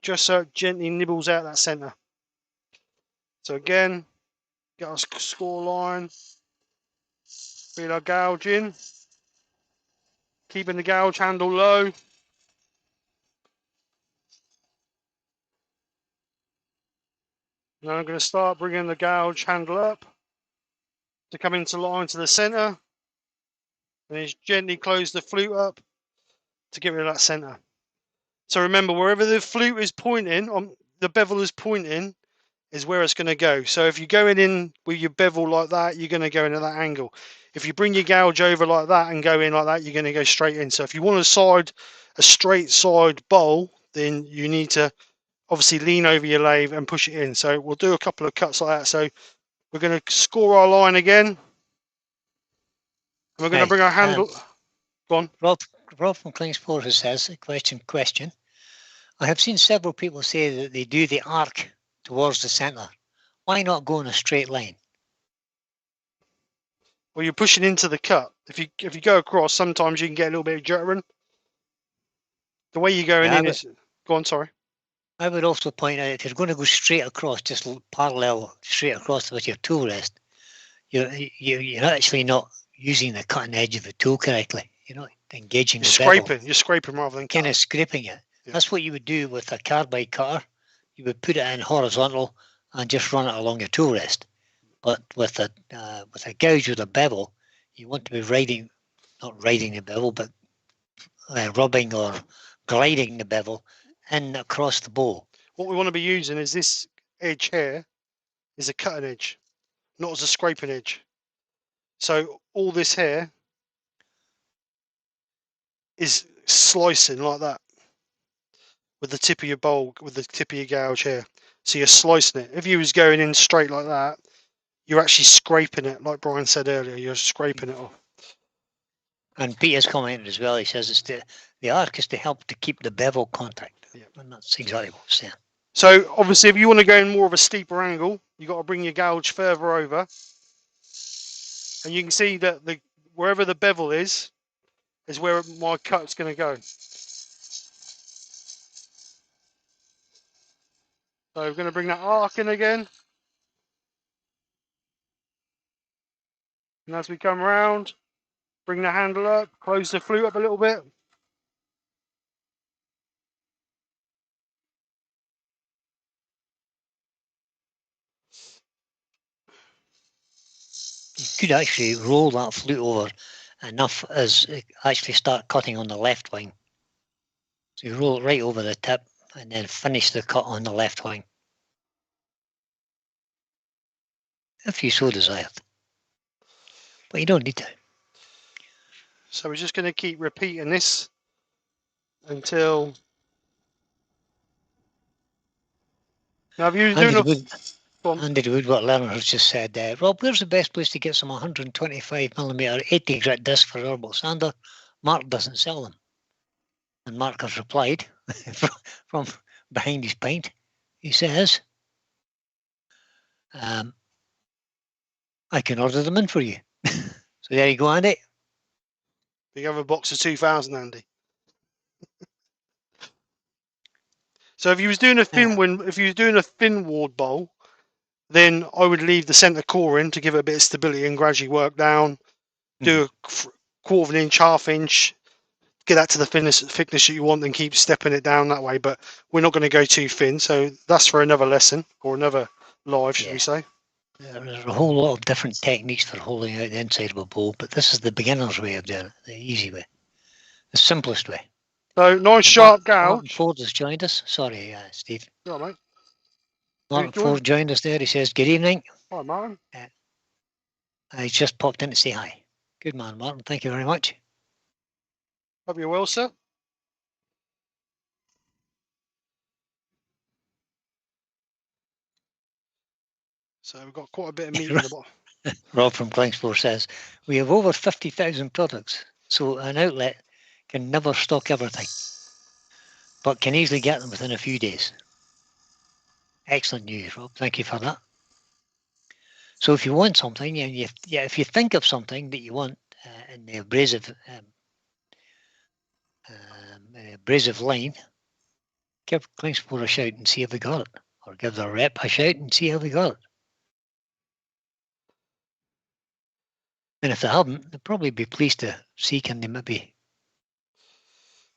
Speaker 1: Just so it gently nibbles out that centre. So again, get our score line. Feed our gouge in. Keeping the gouge handle low. Now I'm going to start bringing the gouge handle up to come into line to the centre. And then gently close the flute up to get rid of that centre. So remember, wherever the flute is pointing, the bevel is pointing, is where it's going to go. So if you're going in with your bevel like that, you're going to go in at that angle. If you bring your gouge over like that and go in like that, you're going to go straight in. So if you want a straight side bowl, then you need to obviously lean over your lathe and push it in. So we'll do a couple of cuts like that. So we're going to score our line again. And we're going to bring our handle. Go on.
Speaker 2: Rob from Klingsport says, question. I have seen several people say that they do the arc towards the centre. Why not go in a straight line?
Speaker 1: Well, you're pushing into the cut. If you go across, sometimes you can get a little bit of jittering. The way you're going in is... Go on, sorry.
Speaker 2: I would also point out, if you're going to go straight across, just parallel straight across with your tool rest, you're actually not using the cutting edge of the tool correctly. You're not engaging the bevel.
Speaker 1: You're scraping rather than
Speaker 2: kind of scraping it. Yeah. That's what you would do with a carbide cutter. You would put it in horizontal and just run it along your tool rest. But with a gouge with a bevel, you want to be not riding the bevel, but rubbing or gliding the bevel in across the bowl.
Speaker 1: What we want to be using is this edge here is a cutting edge, not as a scraping edge. So all this here is slicing like that with the tip of your bowl, with the tip of your gouge here. So you're slicing it. If you was going in straight like that, you're actually scraping it, like Brian said earlier, you're scraping it off.
Speaker 2: And Peter's commented as well, he says it's the arc is to help to keep the bevel contact.
Speaker 1: Yeah.
Speaker 2: And that's exactly what it's saying.
Speaker 1: So obviously, if you want to go in more of a steeper angle, you've got to bring your gouge further over, and you can see that wherever the bevel is where my cut's going to go. So we're going to bring that arc in again, and as we come around, bring the handle up, close the flute up a little bit.
Speaker 2: You could actually roll that flute over enough as actually start cutting on the left wing. So you roll it right over the tip and then finish the cut on the left wing, if you so desired. But you don't need to.
Speaker 1: So we're just going to keep repeating this until. Now, if you're doing
Speaker 2: Andy the Woodwork Learner has just said, Rob, where's the best place to get some 125mm 80 grit disc for orbital sander? Mark doesn't sell them. And Mark has replied from behind his pint. He says, I can order them in for you. So there you go, Andy.
Speaker 1: you have a box of 2000, Andy. So if you was doing a thin ward bowl, then I would leave the centre core in to give it a bit of stability and gradually work down. Do a quarter of an inch, half inch, get that to the thickness that you want, and keep stepping it down that way. But we're not going to go too thin, so that's for another lesson or another live, should we say?
Speaker 2: There's a whole lot of different techniques for holding out the inside of a bowl, but this is the beginner's way of doing it, the easy way, the simplest way.
Speaker 1: So nice sharp gouge.
Speaker 2: Martin Ford has joined us. Sorry, Steve.
Speaker 1: Yeah, mate.
Speaker 2: Martin Ford joined us there. He says, good evening.
Speaker 1: Hi, Martin.
Speaker 2: He's just popped in to say hi. Good man, Martin. Thank you very much.
Speaker 1: Hope you're well, sir. So we've got quite a bit of meat in the bottom.
Speaker 2: Rob from Klingsford says, we have over 50,000 products, so an outlet can never stock everything, but can easily get them within a few days. Excellent news, Rob. Thank you for that. So if you want something, and if you think of something that you want in the abrasive line, give Klingsford a shout and see if they got it, or give their rep a shout and see how they got it. And if they haven't, they'll probably be pleased to see can they maybe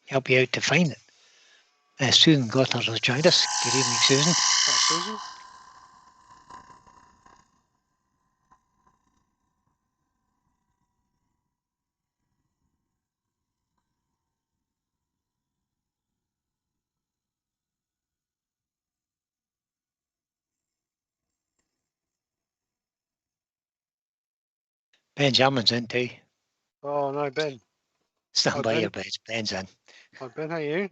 Speaker 2: help you out to find it. Susan Gottner has joined us. Good evening, Susan.
Speaker 1: Hi, Susan.
Speaker 2: Benjamin's in too.
Speaker 1: Oh, no, Ben.
Speaker 2: Stand by your beds. Ben's in.
Speaker 1: Hi, Ben. How are you?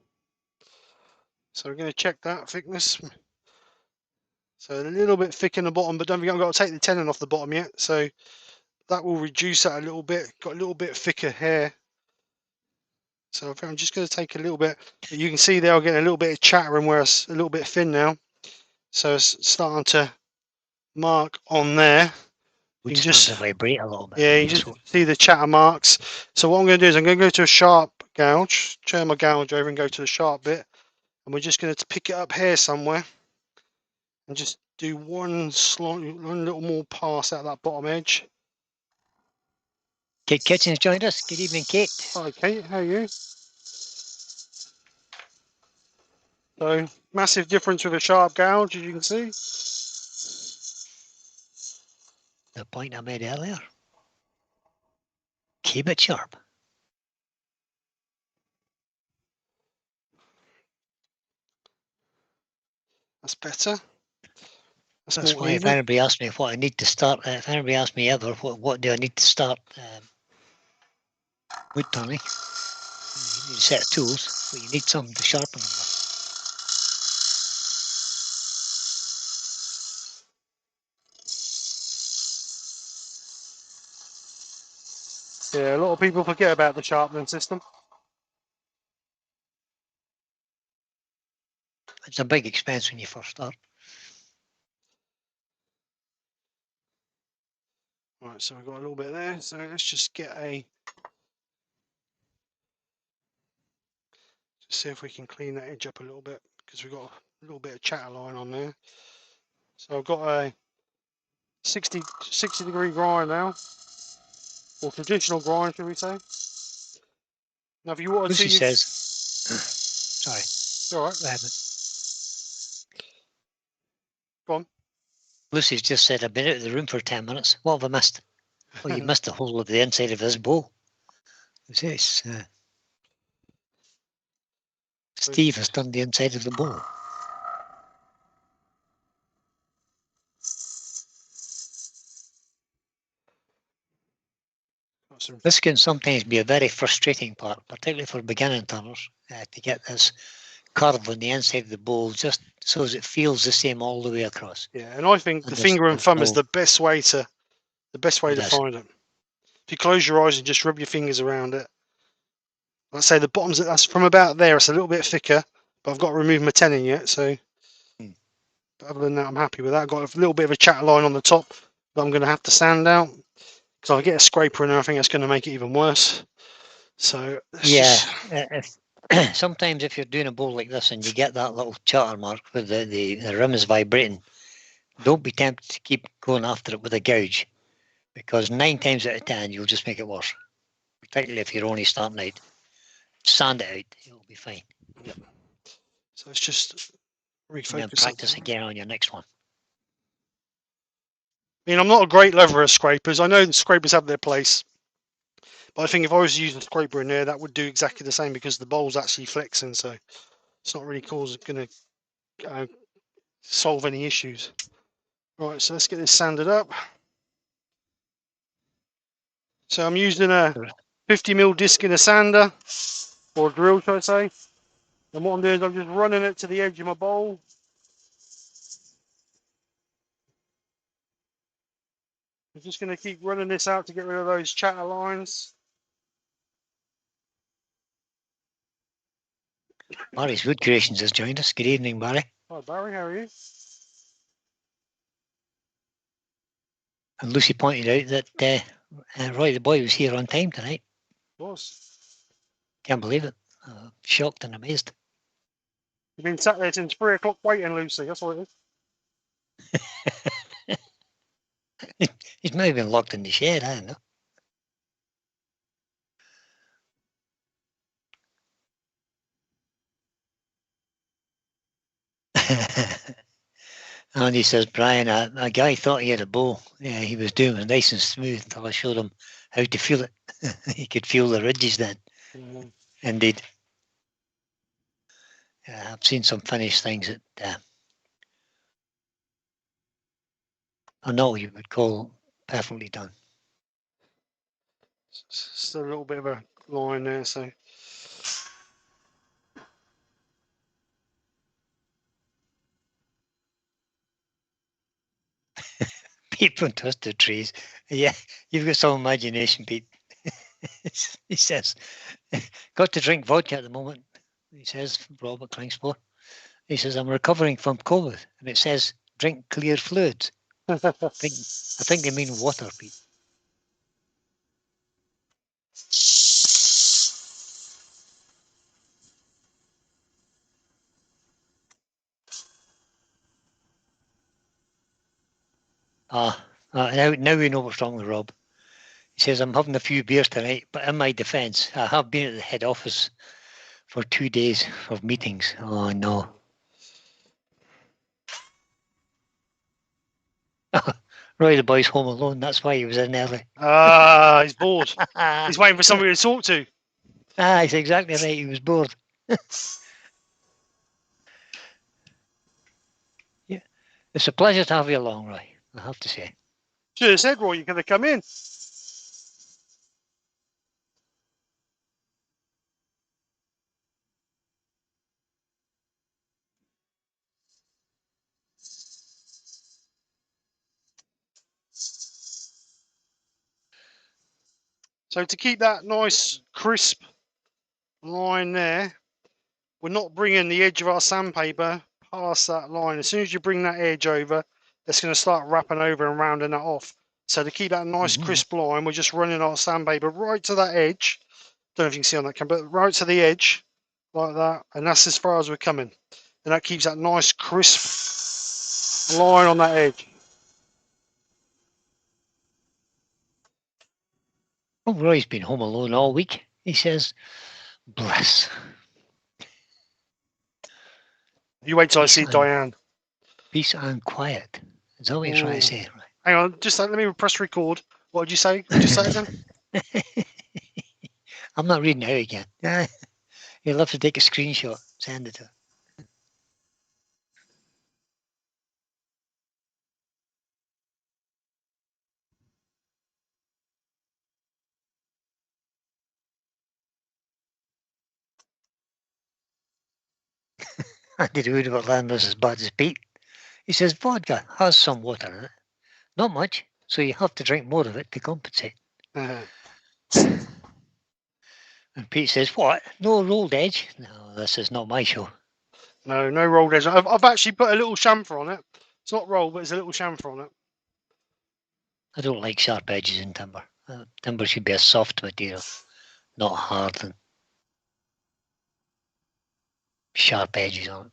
Speaker 1: So we're going to check that thickness. So a little bit thick in the bottom, but don't forget I've got to take the tenon off the bottom yet. So that will reduce that a little bit. Got a little bit thicker hair. So I think I'm just going to take a little bit. You can see there I'm getting a little bit of chattering where it's a little bit thin now. So it's starting to mark on there.
Speaker 2: You can just vibrate a little bit.
Speaker 1: Yeah, you just see the chatter marks. So what I'm going to do is I'm going to go to a sharp gouge, turn my gouge over and go to the sharp bit. And we're just going to pick it up here somewhere. And just do one little more pass out that bottom edge.
Speaker 2: Kate Kitchen's joined us. Good evening, Kate.
Speaker 1: Hi, Kate. How are you? So, massive difference with a sharp gouge, as you can see.
Speaker 2: The point I made earlier. Keep it sharp.
Speaker 1: That's better.
Speaker 2: That's why if anybody asks me what I need to start, if anybody asks me ever, what do I need to start wood turning, you need a set of tools, but you need something to sharpen them with.
Speaker 1: Yeah, a lot of people forget about the sharpening system.
Speaker 2: It's a big expense when you first start.
Speaker 1: Right, so we've got a little bit there. So let's just get just see if we can clean that edge up a little bit, because we've got a little bit of chatter line on there. So I've got a 60 degree grind now, or traditional grind, should we say? Now, if you wanted to,
Speaker 2: Lucy
Speaker 1: you
Speaker 2: says, sorry,
Speaker 1: all right. Go on.
Speaker 2: Lucy's just said, I've been out of the room for 10 minutes. What have I missed? Well, you missed the whole of the inside of this bowl. Yes, Steve has done the inside of the bowl. This can sometimes be a very frustrating part, particularly for beginning turners, to get this curve on the inside of the bowl just so as it feels the same all the way across.
Speaker 1: Yeah, and I think the finger and thumb is the best way to find it. If you close your eyes and just rub your fingers around it, let's say the bottom's that's from about there. It's a little bit thicker, but I've got to remove my tenon yet. So, but other than that, I'm happy with that. I've got a little bit of a chatter line on the top that I'm going to have to sand out, because I'll get a scraper in there. I think that's going to make it even worse. So
Speaker 2: yeah, sometimes if you're doing a bowl like this and you get that little chatter mark where the rim is vibrating, don't be tempted to keep going after it with a gouge, because 9 times out of 10 you'll just make it worse, particularly if you're only starting out. Sand it out, it'll be fine.
Speaker 1: Yep. So let's just refocus.
Speaker 2: And then practice again on your next one.
Speaker 1: I mean, I'm not a great lover of scrapers. I know the scrapers have their place, but I think if I was using a scraper in there, that would do exactly the same, because the bowl's actually flexing, so it's not really going to solve any issues. Right, so let's get this sanded up. So I'm using a 50mm disc in a sander, or a drill, should I say. And what I'm doing is I'm just running it to the edge of my bowl. I'm just going to keep running this out to get rid of those chatter lines.
Speaker 2: Barry's Wood Creations has joined us. Good evening, Barry.
Speaker 1: Hi Barry, how are you?
Speaker 2: And Lucy pointed out that Roy the boy was here on time tonight.
Speaker 1: Was.
Speaker 2: Can't believe it. Shocked and amazed.
Speaker 1: You've been sat there since 3 o'clock waiting, Lucy. That's what it is.
Speaker 2: He's maybe been locked in the shed, I don't know. And he says, Brian, a guy thought he had a bowl. Yeah, he was doing it nice and smooth until I showed him how to feel it. He could feel the ridges then. Indeed. I've seen some finished things that are not what you would call perfectly done.
Speaker 1: Still a little bit of a line there, so.
Speaker 2: Pete from Twisted Trees. Yeah, you've got some imagination, Pete. He says, got to drink vodka at the moment. He says, Robert Klingspor. He says, I'm recovering from COVID. And it says, drink clear fluids. I think they mean water, Pete. Now we know what's wrong with Rob. He says, I'm having a few beers tonight, but in my defence, I have been at the head office for 2 days of meetings. Oh, no. Roy the boy's home alone. That's why he was in early.
Speaker 1: He's bored. He's waiting for somebody to talk to.
Speaker 2: That's exactly right. He was bored. Yeah, it's a pleasure to have you along, Roy, I have to say.
Speaker 1: Should have said, Roy, you could have come in. So to keep that nice crisp line there, we're not bringing the edge of our sandpaper past that line. As soon as you bring that edge over, it's going to start wrapping over and rounding that off. So to keep that nice crisp line, we're just running our sandpaper right to that edge. Don't know if you can see on that camera, but right to the edge, like that. And that's as far as we're coming. And that keeps that nice crisp line on that edge.
Speaker 2: Oh, Roy's been home alone all week. He says, bliss.
Speaker 1: You wait till I
Speaker 2: Peace
Speaker 1: see
Speaker 2: and-
Speaker 1: Diane.
Speaker 2: Peace and quiet. Is that what you're trying to say? Right.
Speaker 1: Hang on, just let me press record. What did you say? Just say it again.
Speaker 2: I'm not reading it out again. You'll have to take a screenshot, send it to her. Andy the Wood landlord's as bad as Pete. He says vodka has some water in it. Not much, so you have to drink more of it to compensate. And Pete says, what? No rolled edge? No, this is not my show.
Speaker 1: No rolled edge. I've actually put a little chamfer on it. It's not rolled, but it's a little chamfer on it.
Speaker 2: I don't like sharp edges in timber. Timber should be a soft material, not hard and sharp edges on it.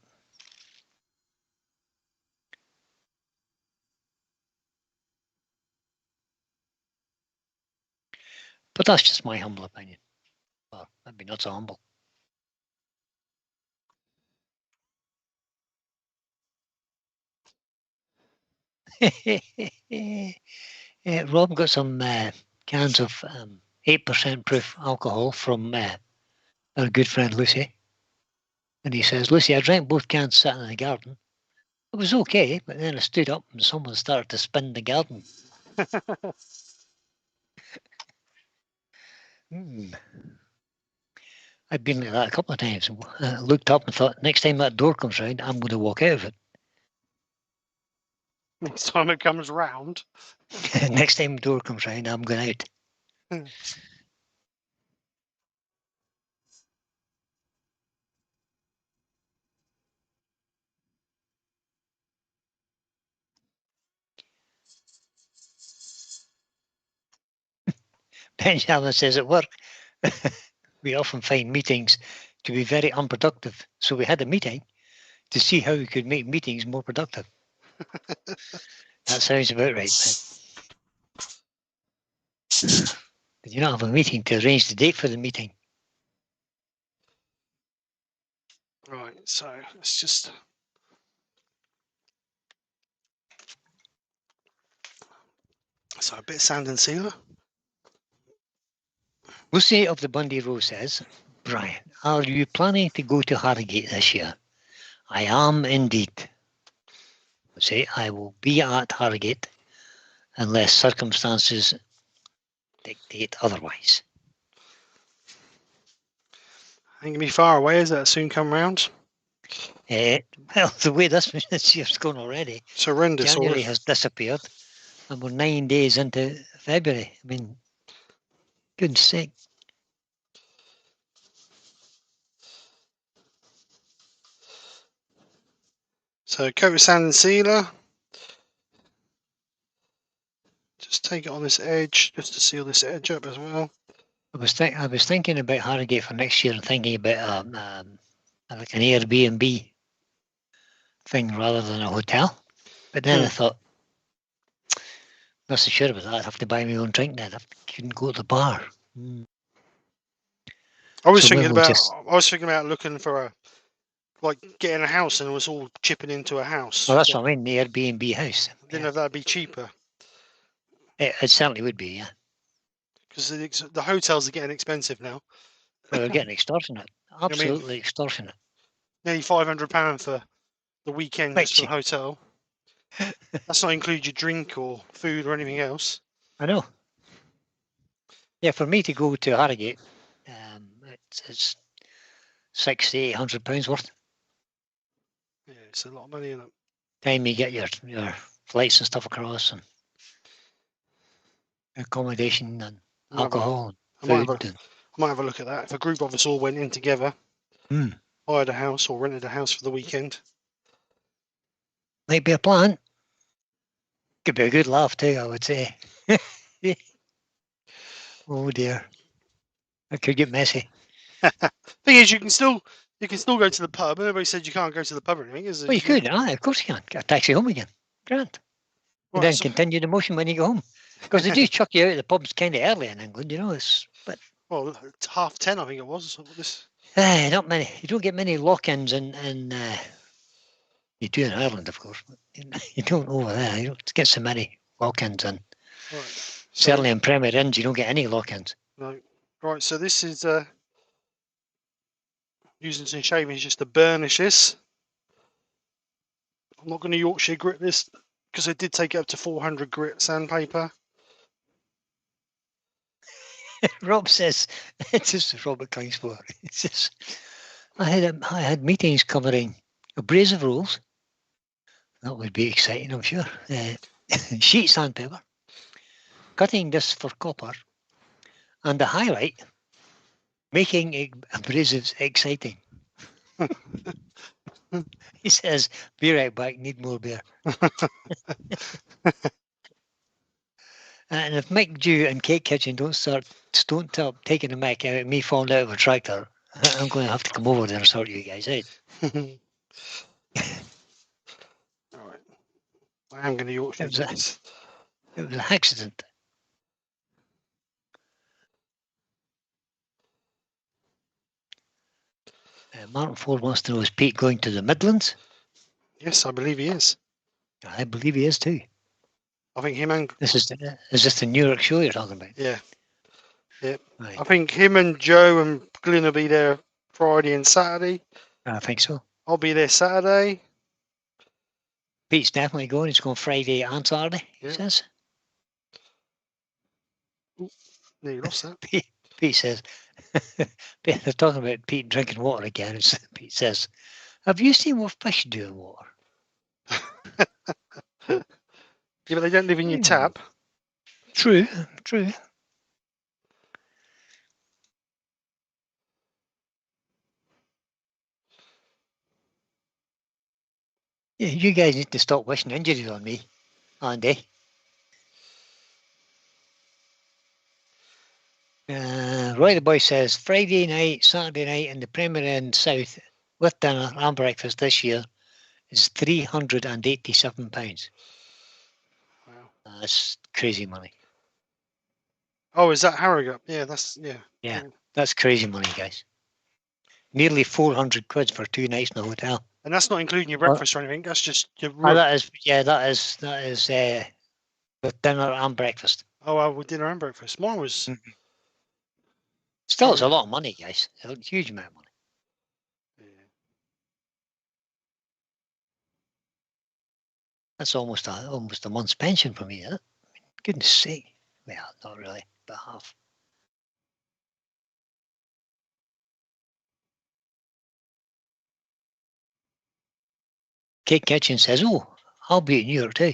Speaker 2: But that's just my humble opinion. Well, maybe not so humble. Rob got some cans of 8% proof alcohol from our good friend Lucy. And he says, Lucy, I drank both cans sitting in the garden. It was okay, but then I stood up and someone started to spin the garden. I've been like that a couple of times. Looked up and thought, next time that door comes round, I'm going to walk out of it.
Speaker 1: Next time it comes round.
Speaker 2: Next time the door comes round, I'm going out. Benjamin says at work, we often find meetings to be very unproductive. So we had a meeting to see how we could make meetings more productive. That sounds about right. Did you not have a meeting to arrange the date for the meeting?
Speaker 1: Right, so let's just... So a bit of sand and sealer.
Speaker 2: Lucy of the Bundy Row says, Brian, are you planning to go to Harrogate this year? I am indeed. Say, I will be at Harrogate unless circumstances dictate otherwise.
Speaker 1: Ain't gonna be far away, is it? Soon come round.
Speaker 2: Well, the way this year's gone already,
Speaker 1: It's horrendous.
Speaker 2: January has disappeared, and we're 9 days into February. I mean, goodness sake.
Speaker 1: So coat with sand and sealer. Just take it on this edge, just to seal this edge up as well.
Speaker 2: I was thinking about Harrogate for next year and thinking about like an Airbnb thing rather than a hotel. But then I thought, not so sure about that. I'd have to buy my own drink then. I couldn't go to the bar.
Speaker 1: I was thinking about looking for a, like getting a house and it was all chipping into a house.
Speaker 2: Well, that's what I mean, the Airbnb house.
Speaker 1: I didn't know if that'd be cheaper.
Speaker 2: It certainly would be, yeah.
Speaker 1: Because the hotels are getting expensive now.
Speaker 2: Well, they're getting extortionate. Absolutely extortionate.
Speaker 1: Nearly £500 for the weekend
Speaker 2: Quite
Speaker 1: just for
Speaker 2: cheap.
Speaker 1: a hotel. That's not include your drink or food or anything else.
Speaker 2: I know. Yeah, for me to go to Harrogate, it's £600 to £800 worth.
Speaker 1: Yeah, it's a lot of money in it.
Speaker 2: Time you get your flights and stuff across and accommodation and alcohol and food.
Speaker 1: I might have a look at that. If a group of us all went in together, hired a house or rented a house for the weekend.
Speaker 2: Might be a plan. Could be a good laugh too, I would say. Oh dear. That could get messy.
Speaker 1: Thing is, you can still go to the pub. Nobody said you can't go to the pub or anything, is it?
Speaker 2: Well, you could. Aye, of course you can. Get a taxi home again. Grand. And
Speaker 1: Right,
Speaker 2: then
Speaker 1: so,
Speaker 2: continue the motion when you go home. Because they do chuck you out of the pubs kind of early in England, you know. But
Speaker 1: well, it's 10:30, I think it was. So this.
Speaker 2: not many. You don't get many lock-ins in you do in Ireland, of course, but you don't over there. You don't get so many lock-ins in.
Speaker 1: Right. So,
Speaker 2: Certainly in Premier Inns, you don't get any lock-ins.
Speaker 1: no. Right. So this is using some shavings just to burnish this. I'm not going to Yorkshire grit this because I did take it up to 400 grit sandpaper.
Speaker 2: Rob says, it's just Robert Kingsford. It's just, I had meetings covering abrasive rolls. That would be exciting, I'm sure. Sheet sandpaper, cutting this for copper, and the highlight, making abrasives exciting. He says, be right back, need more beer. And if Mick Dew and Cake Kitchen don't stop taking the mic out of me falling out of a tractor, I'm going to have to come over there and sort you guys out.
Speaker 1: All right. I am going to Yorkshire
Speaker 2: It
Speaker 1: this.
Speaker 2: was an accident. Martin Ford wants to know, is Pete going to the Midlands?
Speaker 1: Yes, I believe he is.
Speaker 2: I believe he is too.
Speaker 1: I think him and
Speaker 2: Is this the New York show you're talking about?
Speaker 1: yeah.
Speaker 2: Right.
Speaker 1: I think him and Joe and Glyn will be there Friday and Saturday.
Speaker 2: I think so.
Speaker 1: I'll be there Saturday.
Speaker 2: Pete's definitely going. He's going Friday and Saturday, he says.
Speaker 1: Ooh, no, you lost that.
Speaker 2: Pete says, they're talking about Pete drinking water again. Pete says, have you seen what fish do in water?
Speaker 1: Yeah, but they don't live in your tap.
Speaker 2: True. Yeah, you guys need to stop wishing injuries on me, Andy. Roy the Boy says, Friday night, Saturday night in the Premier Inn South with dinner and breakfast this year is £387.
Speaker 1: Wow.
Speaker 2: That's crazy money.
Speaker 1: Oh, is that Harrogate? Yeah, that's
Speaker 2: Yeah, that's crazy money, guys. Nearly 400 quid for 2 nights in a hotel.
Speaker 1: And that's not including your breakfast or anything. That's just your room.
Speaker 2: That is with dinner and breakfast.
Speaker 1: Oh, well, with dinner and breakfast. Mine was.
Speaker 2: Still, it's a lot of money, guys. A huge amount of money. That's almost a month's pension for me, isn't it? Goodness sake. Well, not really, but half. Cake Kitchen says, oh, I'll be in New York too.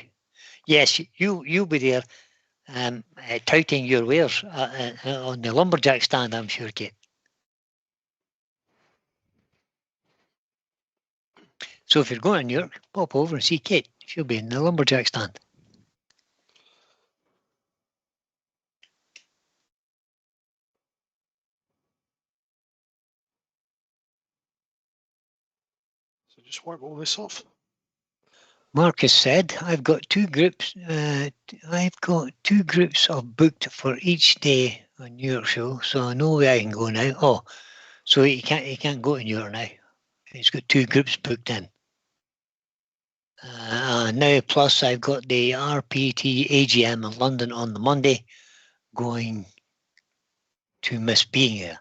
Speaker 2: Yes, you'll be there touting your wares on the lumberjack stand, I'm sure, Kate. So if you're going to New York, pop over and see Kate. She'll be in the lumberjack stand.
Speaker 1: So just wipe all this off.
Speaker 2: Marcus said, I've got two groups of booked for each day on New York show, so I know where I can go now. Oh, so he can't go to New York now. He's got 2 groups booked in. Now, plus I've got the RPT AGM in London on the Monday, going to miss being there.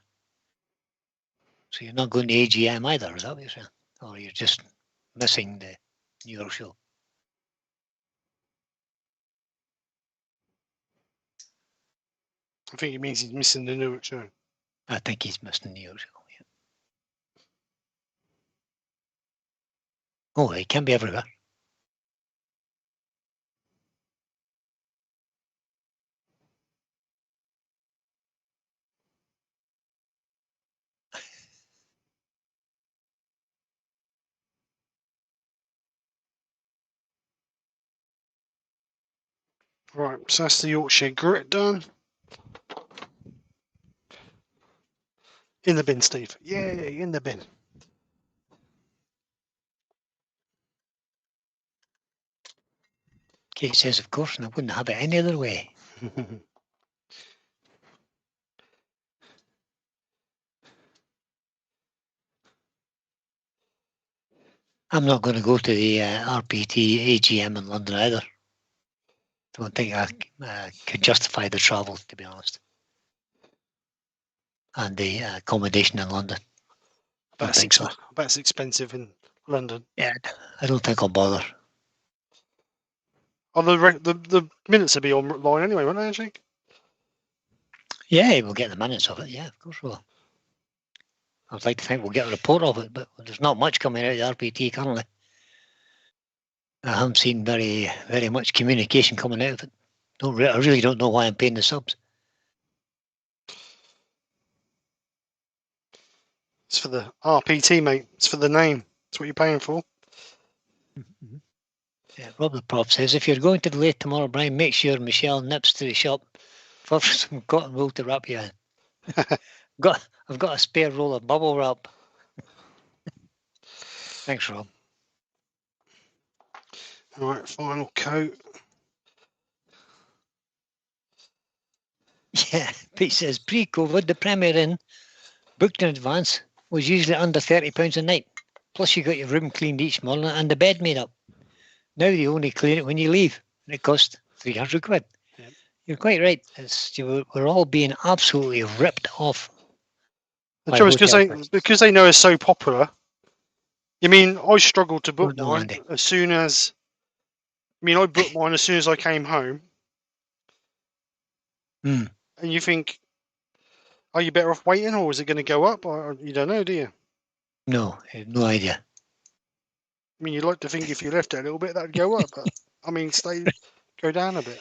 Speaker 2: So you're not going to AGM either, is that what you're saying? Or you're just missing the New York show?
Speaker 1: I think it means he's missing the New York show.
Speaker 2: I think he's missing the New York show. Yeah. Oh, he can be everywhere.
Speaker 1: Right, so that's the Yorkshire grit done. In the bin, Steve. Yay, in the bin.
Speaker 2: Kate says, of course, and I wouldn't have it any other way. I'm not going to go to the RPT AGM in London either. Don't think I could justify the travel, to be honest. And the accommodation in London. I don't think so.
Speaker 1: I bet it's expensive in London.
Speaker 2: Yeah, I don't think I'll bother.
Speaker 1: Oh, the minutes will be online anyway, won't they, actually?
Speaker 2: Yeah, we'll get the minutes of it. Yeah, of course we'll. I'd like to think we'll get a report of it, but there's not much coming out of the RPT currently. I haven't seen very much communication coming out of it. I really don't know why I'm paying the subs.
Speaker 1: It's for the RPT, mate. It's for the name. That's what you're paying for.
Speaker 2: Mm-hmm. Yeah, Rob the Prof says, if you're going to the lathe tomorrow, Brian, make sure Michelle nips to the shop for some cotton wool to wrap you in. I've got a spare roll of bubble wrap. Thanks, Rob.
Speaker 1: All right, final coat.
Speaker 2: Yeah, Pete says, pre-COVID, the Premier Inn, booked in advance, was usually under £30 a night. Plus you got your room cleaned each morning and the bed made up. Now they only clean it when you leave, and it costs 300 quid. Yeah. You're quite right. We're all being absolutely ripped off.
Speaker 1: The trouble is because they know it's so popular. You mean I struggled to book mine as soon as. I mean, I booked mine as soon as I came home.
Speaker 2: And
Speaker 1: you think, are you better off waiting, or is it going to go up? Or you don't know, do you?
Speaker 2: No, I have no idea.
Speaker 1: I mean, you'd like to think if you left it a little bit, that'd go up, but I mean, go down a bit.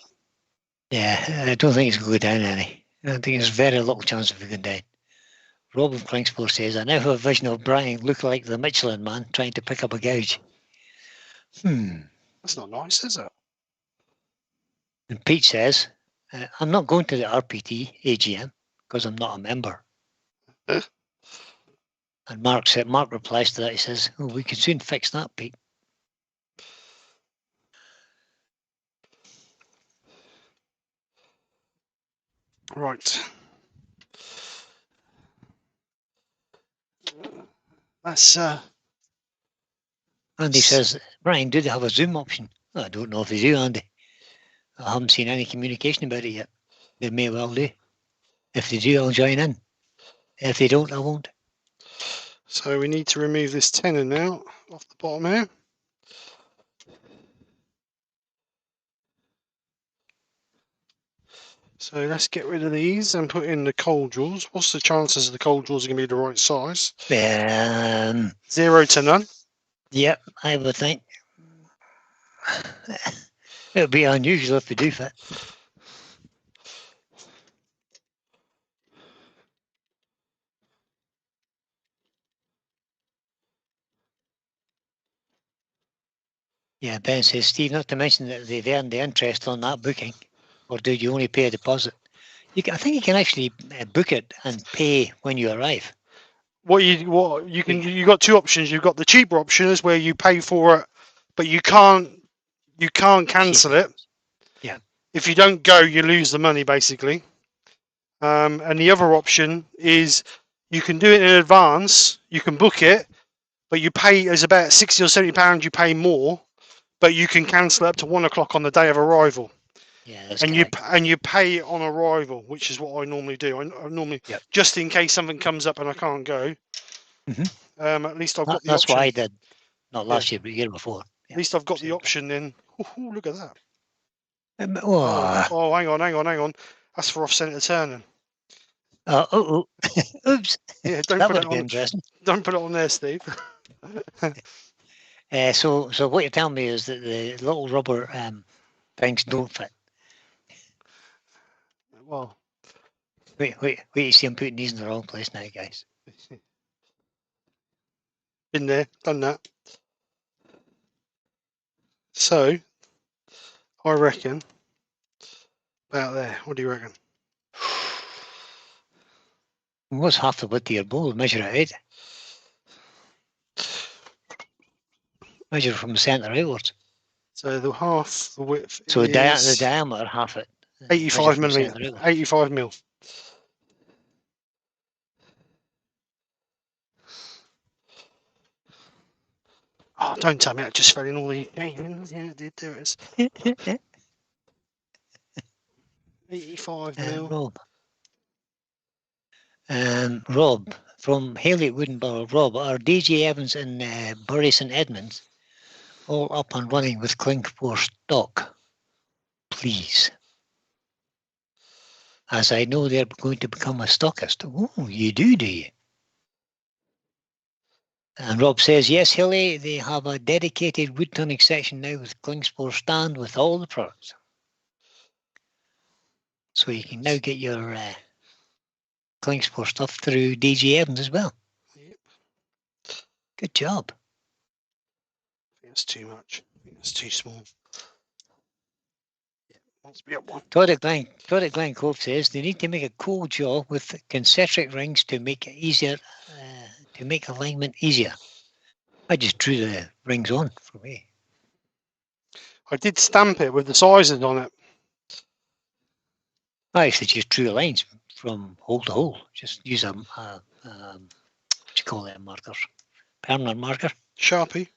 Speaker 2: Yeah, I don't think it's going to go down any. I think there's very little chance of it going down. Robin Klingspor says, I now have a vision of Brian looking like the Michelin man trying to pick up a gouge.
Speaker 1: That's not nice, is it?
Speaker 2: And Pete says, I'm not going to the RPT AGM because I'm not a member. And Mark replies to that. He says, oh, we can soon fix that, Pete.
Speaker 1: Right. That's
Speaker 2: Andy says, Brian, do they have a Zoom option? I don't know if they do, Andy. I haven't seen any communication about it yet. They may well do. If they do, I'll join in. If they don't, I won't.
Speaker 1: So we need to remove this tenon now off the bottom here. So let's get rid of these and put in the cold drills. What's the chances of the cold drills are going to be the right size? 0 to none.
Speaker 2: Yep, I would think. It would be unusual if they do fit. Yeah, Ben says, Steve, not to mention that they've earned the interest on that booking, or do you only pay a deposit? I think you can actually book it and pay when you arrive.
Speaker 1: You got two options. You've got the cheaper option is where you pay for it, but you can't cancel it.
Speaker 2: Yeah.
Speaker 1: If you don't go, you lose the money basically. And the other option is you can do it in advance. You can book it, but you pay as about £60 or £70. You pay more, but you can cancel it up to 1 o'clock on the day of arrival.
Speaker 2: Yeah, that's
Speaker 1: and
Speaker 2: correct.
Speaker 1: you pay on arrival, which is what I normally do. I normally just in case something comes up and I can't go. At least I've got the option.
Speaker 2: That's what I did. Not last year, but the year before.
Speaker 1: At least I've got the option then. Ooh, look at that.
Speaker 2: Oh,
Speaker 1: hang on. That's for off-centre turning.
Speaker 2: Oops.
Speaker 1: Yeah, don't put it on. Interesting. Don't put it on there, Steve.
Speaker 2: So what you're telling me is that the little rubber things don't fit.
Speaker 1: Well,
Speaker 2: wait, you see I'm putting these in the wrong place now, guys.
Speaker 1: Been there, done that. So, I reckon About there. What do you reckon?
Speaker 2: What's half the width of your bowl? Measure it out. Measure from the centre outwards.
Speaker 1: So the half the width
Speaker 2: So the
Speaker 1: is
Speaker 2: diameter, half it. Measure
Speaker 1: 85
Speaker 2: from
Speaker 1: millimeter.
Speaker 2: centre outwards.
Speaker 1: 85 mil. Oh, don't tell me that just fell in all the gamings. Yeah, it did. There it is. 85 mil.
Speaker 2: Rob from Haley at Woodenborough. Rob, are DJ Evans and Bury St Edmunds all up and running with Clinkport stock? Please. As I know they're going to become a stockist. Oh, you do you? And Rob says, yes, Hilly, they have a dedicated woodturning section now with Klingspor stand with all the products. So you can now get your Klingspor stuff through DJ Evans as well.
Speaker 1: Yep.
Speaker 2: Good job.
Speaker 1: I think that's too much. I think that's too small. Yeah, must be up one.
Speaker 2: Todd at Glen Cove says they need to make a cold jaw with concentric rings to make it easier, to make alignment easier. I just drew the rings on for me.
Speaker 1: I did stamp it with the sizes on it.
Speaker 2: I actually just drew lines from hole to hole. Just use what do you call them markers? Permanent marker.
Speaker 1: Sharpie.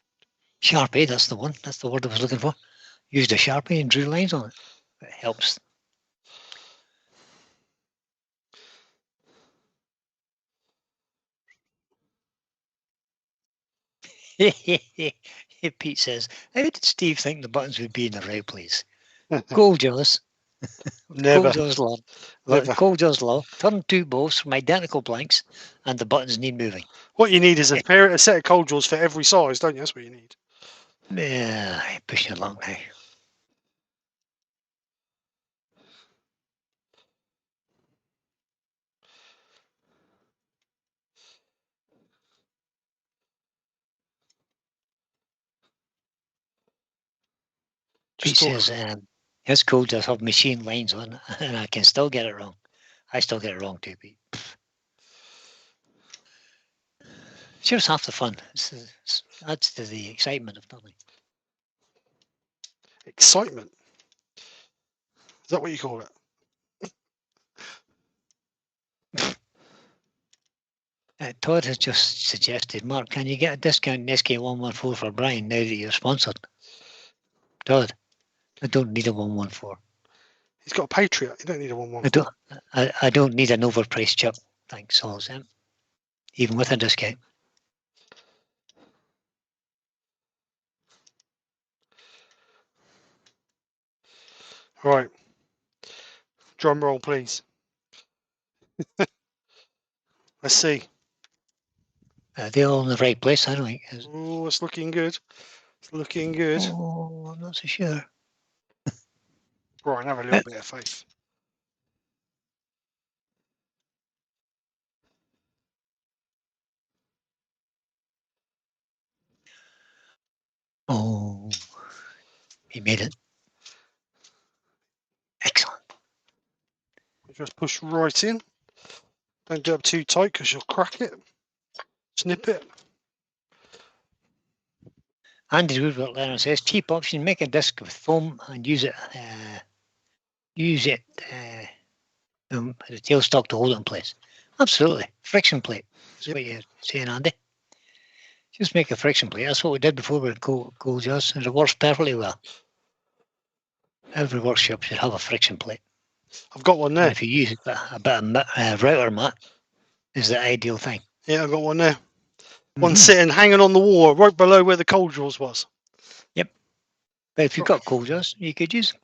Speaker 2: Sharpie, that's the one. That's the word I was looking for. Used a Sharpie and drew lines on it. It helps. Pete says, how did Steve think the buttons would be in the right place? Gold jaws.
Speaker 1: Never.
Speaker 2: Cold jaws law.
Speaker 1: Never.
Speaker 2: Cold jaws law. Turn two bolts from identical blanks and the buttons need moving.
Speaker 1: What you need is a set of cold jaws for every size, don't you? That's what you need.
Speaker 2: Yeah, pushing it along now. Pete says his code does have machine lines on and I can still get it wrong. I still get it wrong too, Pete. Sure, it's half the fun. Adds to the excitement of turning.
Speaker 1: Excitement? Is that what you call it?
Speaker 2: Todd has just suggested, Mark, can you get a discount in SK114 for Brian now that you're sponsored? Todd, I don't need a 114.
Speaker 1: He's got a Patriot. You don't need a 114.
Speaker 2: I don't need an overpriced chip. Thanks, all Sam. Even with a discount.
Speaker 1: Right. Drum roll, please. Let's see.
Speaker 2: They're all in the right place, I don't think.
Speaker 1: Oh, it's looking good. It's looking good.
Speaker 2: Oh, I'm not so sure.
Speaker 1: Right, have a little bit of faith.
Speaker 2: Oh, he made it. Excellent.
Speaker 1: Just push right in. Don't do it too tight because you'll crack it. Snip it.
Speaker 2: Andy Woodward Leonard says, cheap option, make a disc with foam and use it the tailstock to hold it in place. Absolutely. Friction plate. That's what you're saying, Andy. Just make a friction plate. That's what we did before with cold jaws, and it works perfectly well. Every workshop should have a friction plate.
Speaker 1: I've got one there.
Speaker 2: And if you use a bit of router mat, is the ideal thing.
Speaker 1: Yeah, I've got one there. One sitting, hanging on the wall, right below where the cold jaws was.
Speaker 2: Yep. But if you've got cold jaws, you could use them.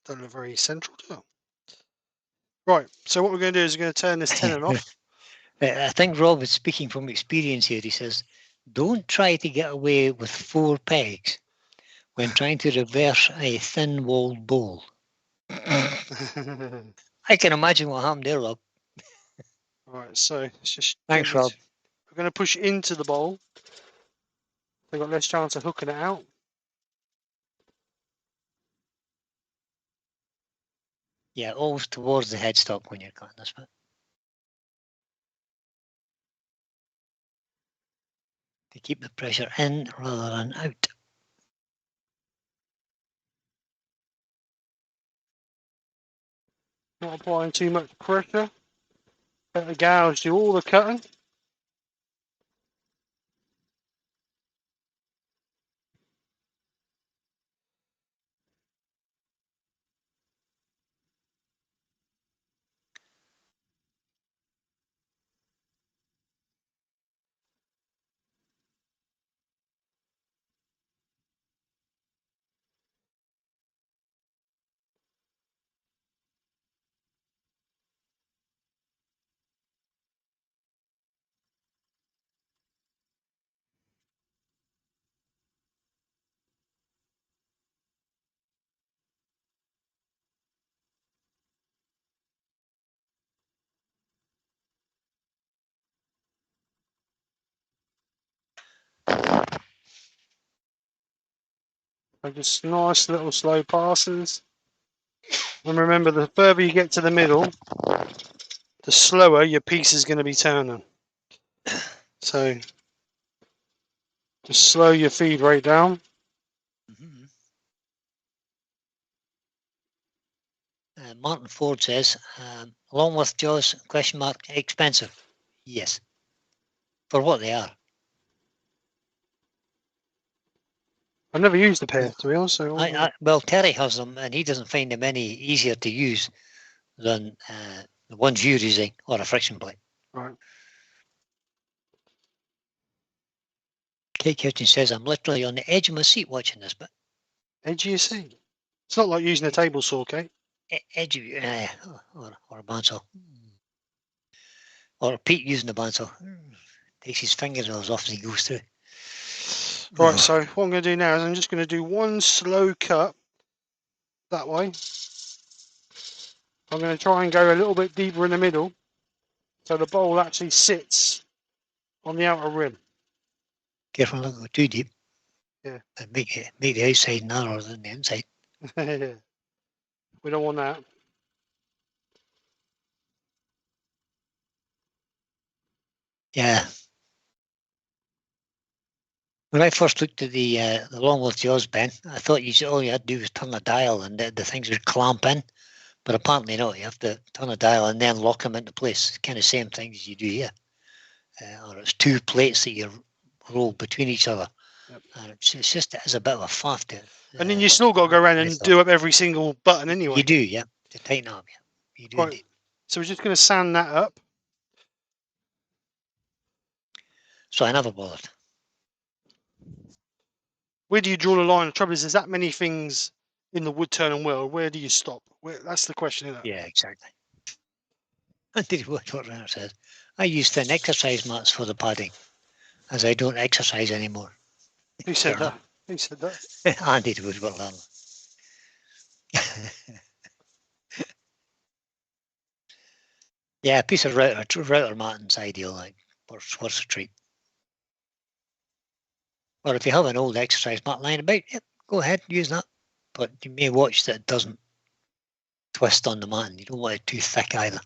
Speaker 1: Don't look very central, do it? Right, so what we're going to do is we're going to turn this tenon off.
Speaker 2: I think Rob is speaking from experience here. He says, don't try to get away with 4 pegs when trying to reverse a thin-walled bowl. I can imagine what happened there, Rob.
Speaker 1: Right, so it's just...
Speaker 2: Thanks, Rob.
Speaker 1: We're going to push into the bowl. They've got less chance of hooking it out.
Speaker 2: Yeah, always towards the headstock when you're cutting this bit. To keep the pressure in rather than out.
Speaker 1: Not applying too much pressure. Better gouge do all the cutting. So just nice little slow passes. And remember, the further you get to the middle, the slower your piece is going to be turning. So just slow your feed rate down.
Speaker 2: Martin Ford says, along with jaws, question mark, expensive. Yes. For what they are.
Speaker 1: I've never used the pair, to be honest. So
Speaker 2: Well, Terry has them, and he doesn't find them any easier to use than the ones you're using, or a friction plate.
Speaker 1: right.
Speaker 2: Kate Kitchen says, I'm literally on the edge of my seat watching this bit.
Speaker 1: Edge of your seat. It's not like using a table saw, Kate.
Speaker 2: Edge of or a bandsaw. Or Pete using a bandsaw. Takes his fingernails off as he goes through.
Speaker 1: Right, so what I'm going to do now is I'm just going to do one slow cut that way. I'm going to try and go a little bit deeper in the middle so the bowl actually sits on the outer rim.
Speaker 2: Careful not to go too deep.
Speaker 1: Yeah.
Speaker 2: And make the outside narrower than the inside.
Speaker 1: We don't want that.
Speaker 2: Yeah. When I first looked at the Longworth jaws, Ben, I thought all you had to do was turn a dial and the things would clamp in. But apparently not. You have to turn a dial and then lock them into place. It's kind of same thing as you do here. Or it's two plates that you roll between each other.
Speaker 1: Yep.
Speaker 2: And it's just as a bit of a faff to.
Speaker 1: And then you still got to go around and do up every single button anyway.
Speaker 2: You do, yeah. To tighten up, yeah. You do
Speaker 1: right. So we're just going to sand that up.
Speaker 2: So I never bothered.
Speaker 1: Where do you draw the line? The trouble is, there's that many things in the wood turning world. Where do you stop? That's the question, isn't it?
Speaker 2: Yeah, exactly. I did what Renner says. I use thin exercise mats for the padding, as I don't exercise anymore.
Speaker 1: Who said that? Who said that?
Speaker 2: Andy would well learn. Yeah, a piece of router matting's ideal, like worth a treat. Or if you have an old exercise mat lying about, yep, go ahead, use that. But you may watch that it doesn't twist on the matting. You don't want it too thick either.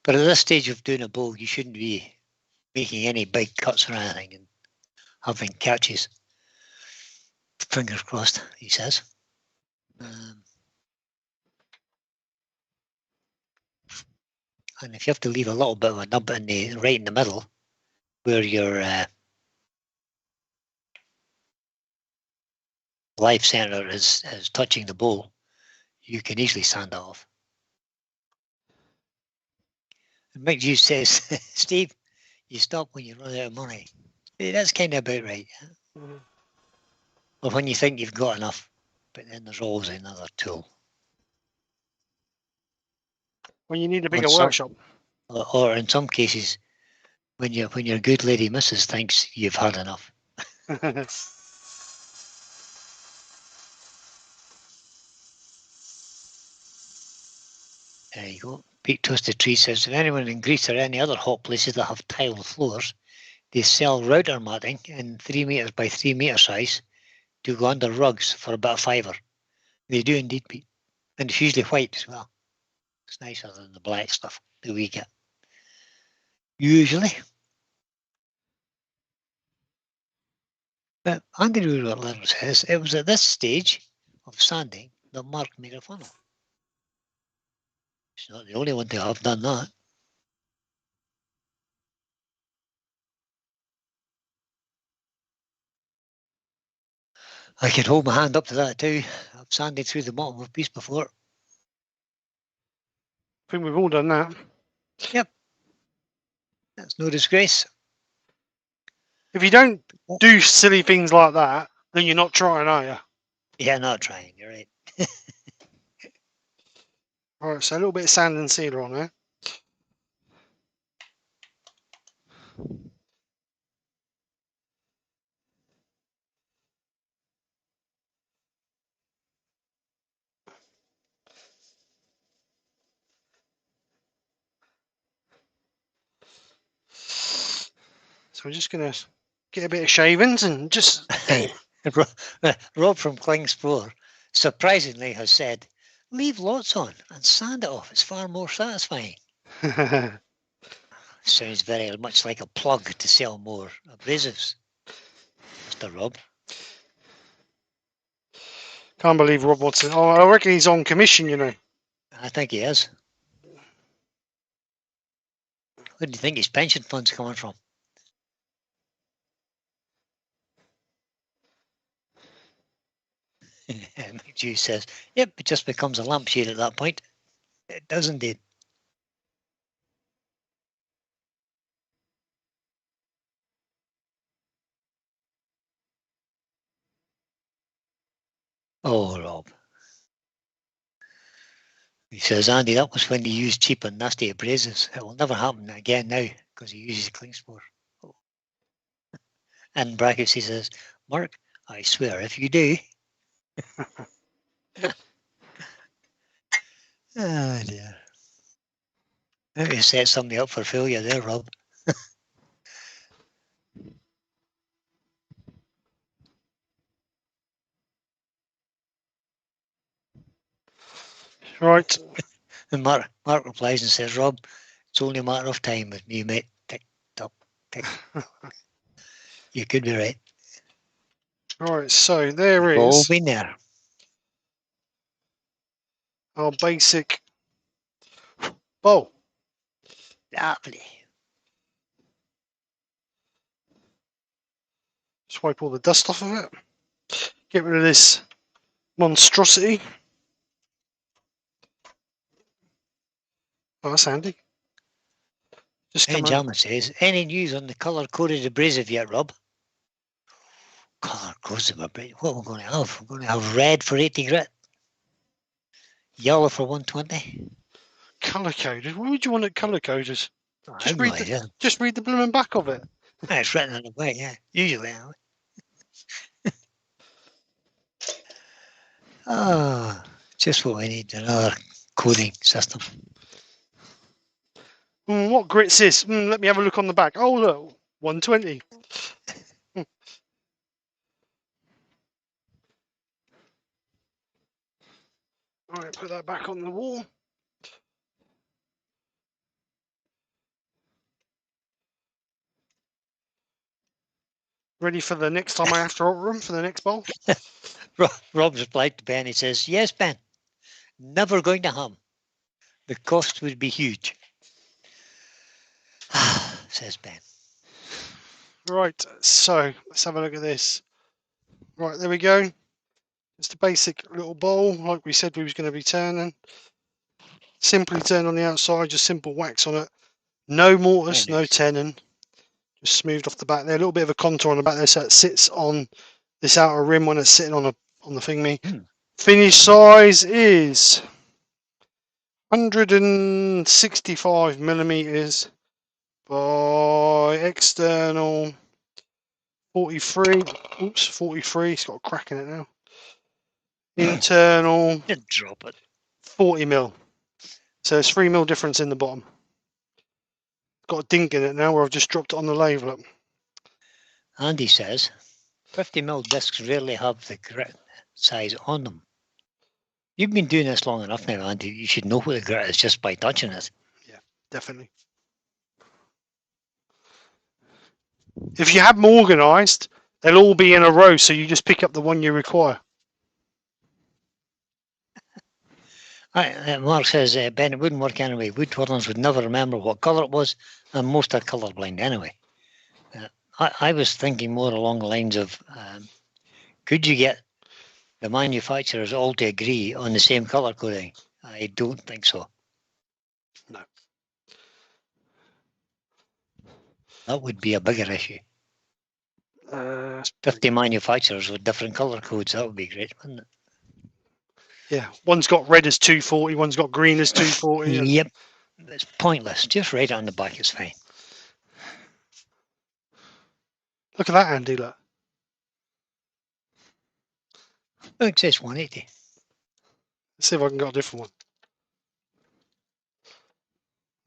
Speaker 2: But at this stage of doing a bowl, you shouldn't be making any big cuts or anything and having catches. Fingers crossed, he says. And if you have to leave a little bit of a nub right in the middle, where your live center is touching the bowl, you can easily sand it off. And Mick Hughes says, Steve, you stop when you run out of money. That's kind of about right.
Speaker 1: Mm-hmm.
Speaker 2: Or when you think you've got enough, but then there's always another tool.
Speaker 1: When you need a bigger workshop.
Speaker 2: Or in some cases, when your good lady missus thinks you've had enough. There you go. Pete Toasted Tree says, if anyone in Greece or any other hot places that have tiled floors, they sell router matting in 3 meters by 3 meter size to go under rugs for about £5. They do indeed, Pete. And it's usually white as well. It's nicer than the black stuff that we get. Usually. But I'm going to read what Little says. It was at this stage of sanding that Mark made a funnel. He's not the only one to have done that. I can hold my hand up to that too. I've sanded through the bottom of a piece before.
Speaker 1: I think we've all done that.
Speaker 2: Yep. That's no disgrace.
Speaker 1: If you don't do silly things like that, then you're not trying, are you?
Speaker 2: Yeah, not trying. You're right.
Speaker 1: All right, so a little bit of sand and sealer on there. So we're just going to get a bit of shavings and just...
Speaker 2: Rob from Klingspor surprisingly has said, leave lots on and sand it off. It's far more satisfying. Sounds very much like a plug to sell more abrasives, Mr. Rob.
Speaker 1: Can't believe Rob wants it. Oh, I reckon he's on commission, you know.
Speaker 2: I think he is. Where do you think his pension fund's coming from? McHugh says, yep, it just becomes a lampshade at that point. It does indeed. Oh, Rob. He says, Andy, that was when he used cheap and nasty abrasives. It will never happen again now because he uses Klingspor. Oh. And in brackets, he says, Mark, I swear, if you do. Oh, dear. Maybe you set somebody up for failure there, Rob.
Speaker 1: Right.
Speaker 2: And Mark replies and says, Rob, it's only a matter of time with me, mate. Tick, tock, tick. You could be right.
Speaker 1: Right, so there
Speaker 2: We've all
Speaker 1: is
Speaker 2: been there.
Speaker 1: our basic bowl.
Speaker 2: Lovely.
Speaker 1: Just wipe all the dust off of it. Get rid of this monstrosity. Oh, that's handy. Just
Speaker 2: Hey,
Speaker 1: come
Speaker 2: German says, any news on the colour-coded abrasive yet, Rob? Colour-coded abrasive? What we're going to have? We're going to have red for 80 grit, yellow for 120.
Speaker 1: Colour coded. Why would you want it colour coded?
Speaker 2: I
Speaker 1: Just
Speaker 2: have no
Speaker 1: read
Speaker 2: idea.
Speaker 1: just read the blooming back of it.
Speaker 2: It's written on the white, yeah. Usually. Oh, just what we need, another coding system.
Speaker 1: What grits is? Let me have a look on the back. Oh look, 120. All right, put that back on the wall. Ready for the next time I have to alter them for the next bowl?
Speaker 2: Rob's replied to Ben, he says, yes, Ben, never going to harm. The cost would be huge. Says Ben.
Speaker 1: Right, so let's have a look at this. Right, there we go. Just a basic little bowl, like we said we was going to be turning. Simply turn on the outside, just simple wax on it. No mortise, no tenon. Just smoothed off the back there. A little bit of a contour on the back there, so it sits on this outer rim when it's sitting on the thingy. Finish size is 165 millimeters by external 43. Oops, 43. It's got a crack in it now. Internal.
Speaker 2: Didn't drop it.
Speaker 1: 40 mil. So it's 3 mil difference in the bottom. Got a dink in it now where I've just dropped it on the lathe. Look.
Speaker 2: Andy says, 50mm discs rarely have the grit size on them. You've been doing this long enough now, Andy. You should know what the grit is just by touching it.
Speaker 1: Yeah, definitely. If you have them organised, they'll all be in a row, so you just pick up the one you require.
Speaker 2: Mark says, Ben, it wouldn't work anyway. Woodturners would never remember what colour it was, and most are colourblind anyway. I was thinking more along the lines of, could you get the manufacturers all to agree on the same colour coding? I don't think so.
Speaker 1: No.
Speaker 2: That would be a bigger issue. 50
Speaker 1: pretty-
Speaker 2: manufacturers with different colour codes, that would be great, wouldn't it?
Speaker 1: Yeah, one's got red as 240, one's got green as 240. And
Speaker 2: Yep, it's pointless. Just write it on the back, it's fine.
Speaker 1: look at that, Andy. Look.
Speaker 2: Oh, it says 180.
Speaker 1: Let's see if I can get a different one.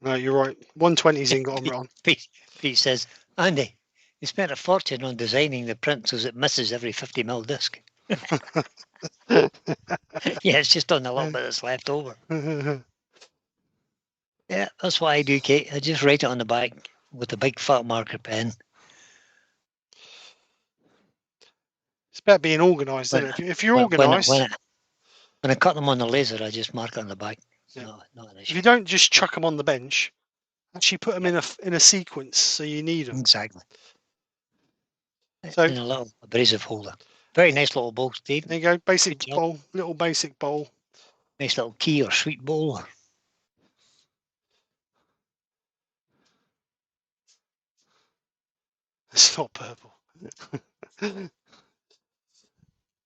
Speaker 1: No, you're right. 120's in got them wrong.
Speaker 2: Pete says, Andy, you spent a fortune on designing the print so it misses every 50mm disc. Yeah, it's just on the little bit that's left over. Yeah, that's what I do, Kate. I just write it on the back with a big fat marker pen.
Speaker 1: It's about being organised, isn't it? If you're organised,
Speaker 2: when I cut them on the laser, I just mark it on the back.
Speaker 1: Yeah.
Speaker 2: Not an
Speaker 1: if
Speaker 2: issue.
Speaker 1: you don't just chuck them on the bench, actually put them in a sequence so you need them.
Speaker 2: Exactly.
Speaker 1: So
Speaker 2: in a little abrasive holder. Very nice little bowl, Steve.
Speaker 1: there you go, basic bowl, little basic bowl.
Speaker 2: Nice little key or sweet bowl.
Speaker 1: It's not purple.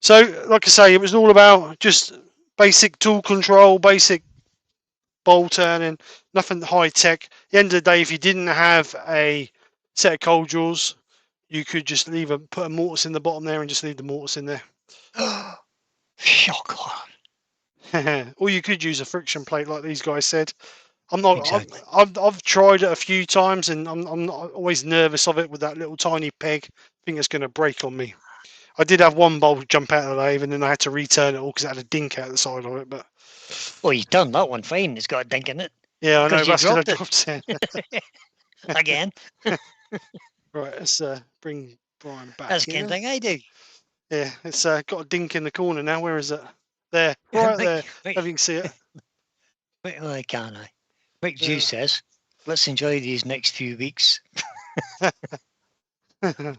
Speaker 1: So, like I say, it was all about just basic tool control, basic bowl turning, nothing high tech. At the end of the day, if you didn't have a set of cold jaws, you could just put a mortise in the bottom there and just leave the mortise in there.
Speaker 2: Shock.
Speaker 1: Or you could use a friction plate like these guys said. I'm not.
Speaker 2: Exactly.
Speaker 1: I've tried it a few times, and I'm not always nervous of it with that little tiny peg. I think it's going to break on me. I did have one bolt jump out of the lathe, and then I had to return it all because it had a dink out the side of it. But
Speaker 2: well, you turned that one fine. It's got a dink in it.
Speaker 1: Yeah, I know.
Speaker 2: Because you
Speaker 1: That's
Speaker 2: dropped it. Again.
Speaker 1: Right, let's bring Brian back.
Speaker 2: That's the kind of thing I do.
Speaker 1: Yeah, it's got a dink in the corner now. Where is it? There, right there.
Speaker 2: Mick,
Speaker 1: If you can see it.
Speaker 2: well, I can. Mick G says, let's enjoy these next few weeks.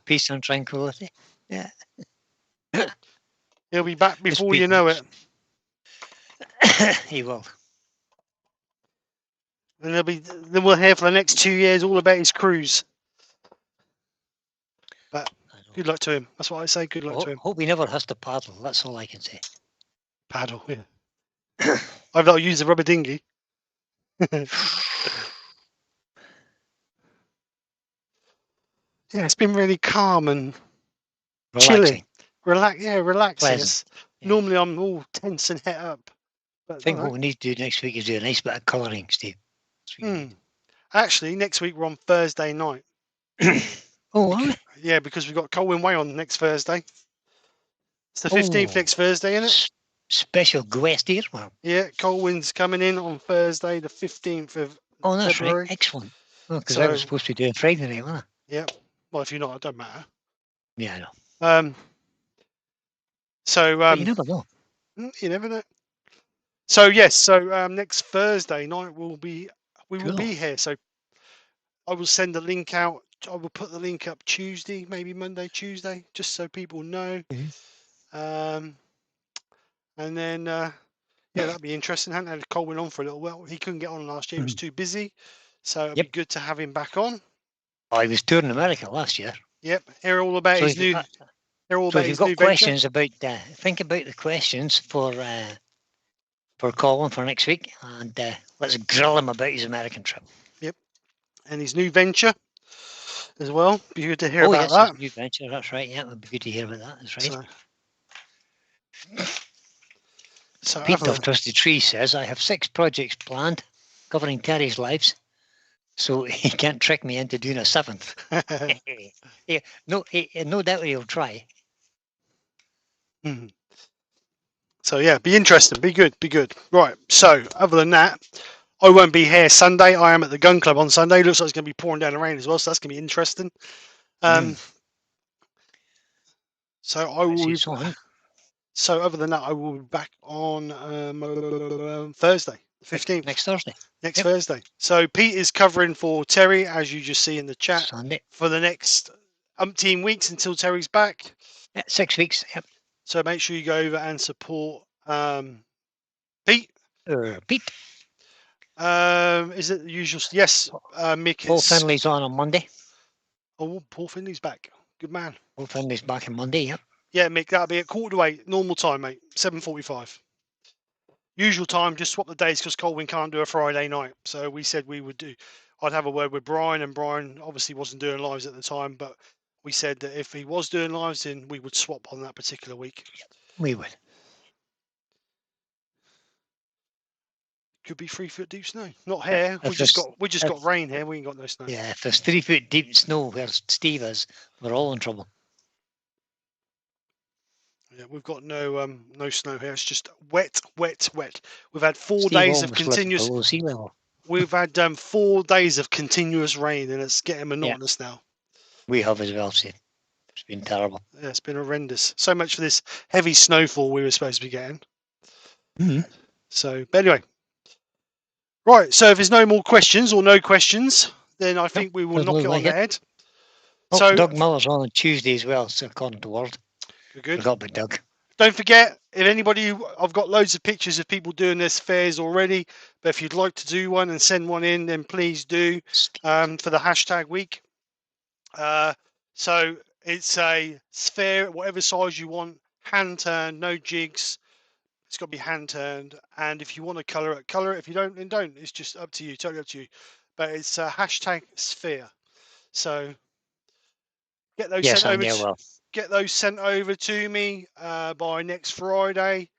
Speaker 2: Peace and tranquility. Yeah.
Speaker 1: He'll be back before you know it.
Speaker 2: He will.
Speaker 1: And then we'll hear for the next 2 years all about his cruise. But good luck to him. That's what I say. Good luck to him.
Speaker 2: Hope he never has to paddle. That's all I can say.
Speaker 1: Paddle, yeah. I've got to use the rubber dinghy. Yeah, it's been really calm and chilling. Relaxing.
Speaker 2: Yeah.
Speaker 1: Normally I'm all tense and het up. But
Speaker 2: I think what we need to do next week is do a nice bit of colouring, Steve.
Speaker 1: Actually, next week we're on Thursday night.
Speaker 2: Oh, are we?
Speaker 1: Yeah, because we've got Colwyn Way on next Thursday. It's the 15th next Thursday, isn't it?
Speaker 2: Special guest here, man.
Speaker 1: Yeah, Colwyn's coming in on Thursday, the 15th of
Speaker 2: that's
Speaker 1: February.
Speaker 2: right. Excellent. Oh, because I was supposed to be doing Friday night, wasn't I?
Speaker 1: Yeah. Well, if you're not, it don't matter.
Speaker 2: Yeah, I know.
Speaker 1: But
Speaker 2: you never know.
Speaker 1: You never know. So yes, next Thursday night we will be here. So I will send a link out. I will put the link up Tuesday, maybe Monday, Tuesday, just so people know. And then that'd be interesting. I hadn't had Colwyn on for a little while. He couldn't get on last year; he was too busy. So it'd be good to have him back on.
Speaker 2: I was touring America last year.
Speaker 1: Yep, hear all about his new.
Speaker 2: If you've got questions about, think about the questions for Colin for next week, and let's grill him about his American trip.
Speaker 1: Yep, and his new venture as well. Be good to hear about that.
Speaker 2: His new venture. That's right. Yeah, it'd be good to hear about that. That's right. So Pete of Twisted Tree says, I have 6 projects planned covering Terry's lives, so he can't trick me into doing a 7th. No doubt he'll try.
Speaker 1: Mhm. So yeah, be interesting, be good, be good. Right. So other than that, I won't be here Sunday. I am at the gun club on Sunday. Looks like it's going to be pouring down the rain as well, so that's going to be interesting. So I will.
Speaker 2: It's on.
Speaker 1: So other than that, I will be back on Thursday, the 15th,
Speaker 2: Next Thursday.
Speaker 1: next
Speaker 2: Yep.
Speaker 1: Thursday. So Pete is covering for Terry, as you just see in the chat,
Speaker 2: Sunday.
Speaker 1: for the next umpteen weeks until Terry's back.
Speaker 2: Yeah, 6 weeks. Yep.
Speaker 1: So make sure you go over and support Pete.
Speaker 2: Pete.
Speaker 1: Is it the usual? Yes, Mick.
Speaker 2: Paul
Speaker 1: It's
Speaker 2: Finley's on Monday.
Speaker 1: Paul Finley's back. Good man.
Speaker 2: Paul Finley's back on Monday. Yep.
Speaker 1: Yeah, Mick. That'll be at 7:45, normal time, mate. 7:45. Usual time. Just swap the days because Colwyn can't do a Friday night. So we said we would do. I'd have a word with Brian, and Brian obviously wasn't doing lives at the time, but we said that if he was doing lives, then we would swap on that particular week.
Speaker 2: We would.
Speaker 1: Could be 3 foot deep snow. Not here.
Speaker 2: If
Speaker 1: We just got rain here. We ain't got no snow.
Speaker 2: Yeah, if there's 3 foot deep snow where Steve is, we're all in trouble.
Speaker 1: Yeah, we've got no snow here. It's just wet, wet, wet. We've had 4
Speaker 2: Steve
Speaker 1: days of
Speaker 2: almost lived
Speaker 1: continuous.
Speaker 2: below sea level.
Speaker 1: We've had 4 days of continuous rain, and it's getting monotonous now.
Speaker 2: We have as well, Steve. It's been terrible.
Speaker 1: Yeah, it's been horrendous. So much for this heavy snowfall we were supposed to be getting. So, but anyway, right. So if there's no more questions or no questions, then I think we will knock it on the head.
Speaker 2: Oh,
Speaker 1: So
Speaker 2: Doug Miller's on Tuesday as well, so according to Word.
Speaker 1: good.
Speaker 2: Forgot about Doug.
Speaker 1: Don't forget, if anybody, I've got loads of pictures of people doing this fairs already, but if you'd like to do one and send one in, then please do for the hashtag week. So it's a sphere, whatever size you want, hand turned, no jigs. It's got to be hand turned. And if you want to colour it, colour it. If you don't, then don't. It's just up to you, totally up to you. But it's a hashtag sphere. So get those sent over. Get those sent over to me by next Friday,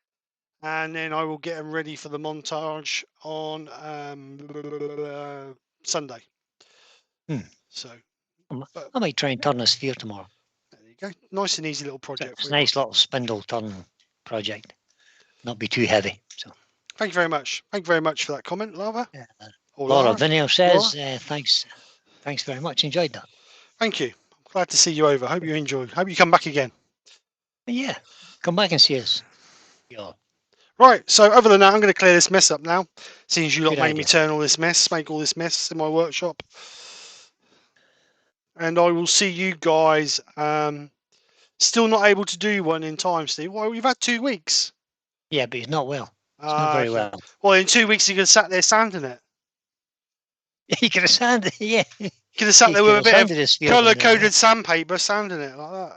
Speaker 1: and then I will get them ready for the montage on Sunday. So
Speaker 2: I might try and turn a sphere tomorrow.
Speaker 1: There you go. Nice and easy little project.
Speaker 2: It's a nice little spindle turn project. Not be too heavy. So
Speaker 1: thank you very much. Thank you very much for that comment, Lava.
Speaker 2: Yeah. Laura Vineo says, thanks very much. Enjoyed that.
Speaker 1: Thank you. Glad to see you over. Hope you enjoyed. Hope you come back again.
Speaker 2: Yeah, come back and see us. Yeah.
Speaker 1: Right, so other than that, I'm going to clear this mess up now. Seeing as you lot
Speaker 2: Good
Speaker 1: made
Speaker 2: idea.
Speaker 1: me turn all this mess, make all this mess in my workshop. And I will see you guys. Still not able to do one in time, Steve. Well, you've had 2 weeks.
Speaker 2: Yeah, but he's not well. He's not very well.
Speaker 1: Well, in 2 weeks, you could have sat there sanding it.
Speaker 2: He could have sanded it, yeah.
Speaker 1: You could have sat there with a bit of colour-coded
Speaker 2: yeah.
Speaker 1: sandpaper, sanding it like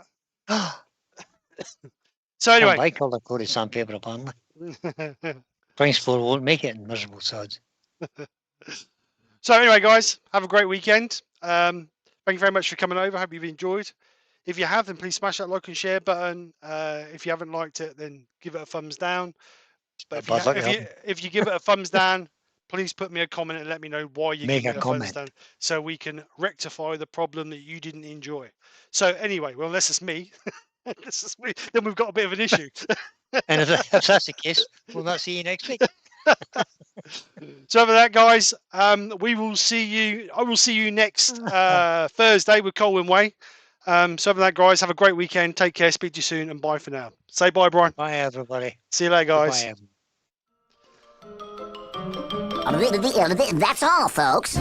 Speaker 2: that.
Speaker 1: So anyway.
Speaker 2: I colour-coded sandpaper, apparently. Principal won't make it in miserable sods.
Speaker 1: So anyway, guys, have a great weekend. Thank you very much for coming over. Hope you've enjoyed. If you have, then please smash that like and share button. If you haven't liked it, then give it a thumbs down. But if you give it a thumbs down, please put me a comment and let me know why you give it a thumbs down, so we can rectify the problem that you didn't enjoy. So anyway, well, unless it's me, then we've got a bit of an issue.
Speaker 2: And if that's the case, we'll not see you next week.
Speaker 1: So for that, guys, we will see you. I will see you next Thursday with Colwyn Way. So for that, guys, have a great weekend. Take care. Speak to you soon, and bye for now. Say bye, Brian.
Speaker 2: Bye, everybody.
Speaker 1: See you later, guys.
Speaker 2: Bye.
Speaker 3: That's all, folks.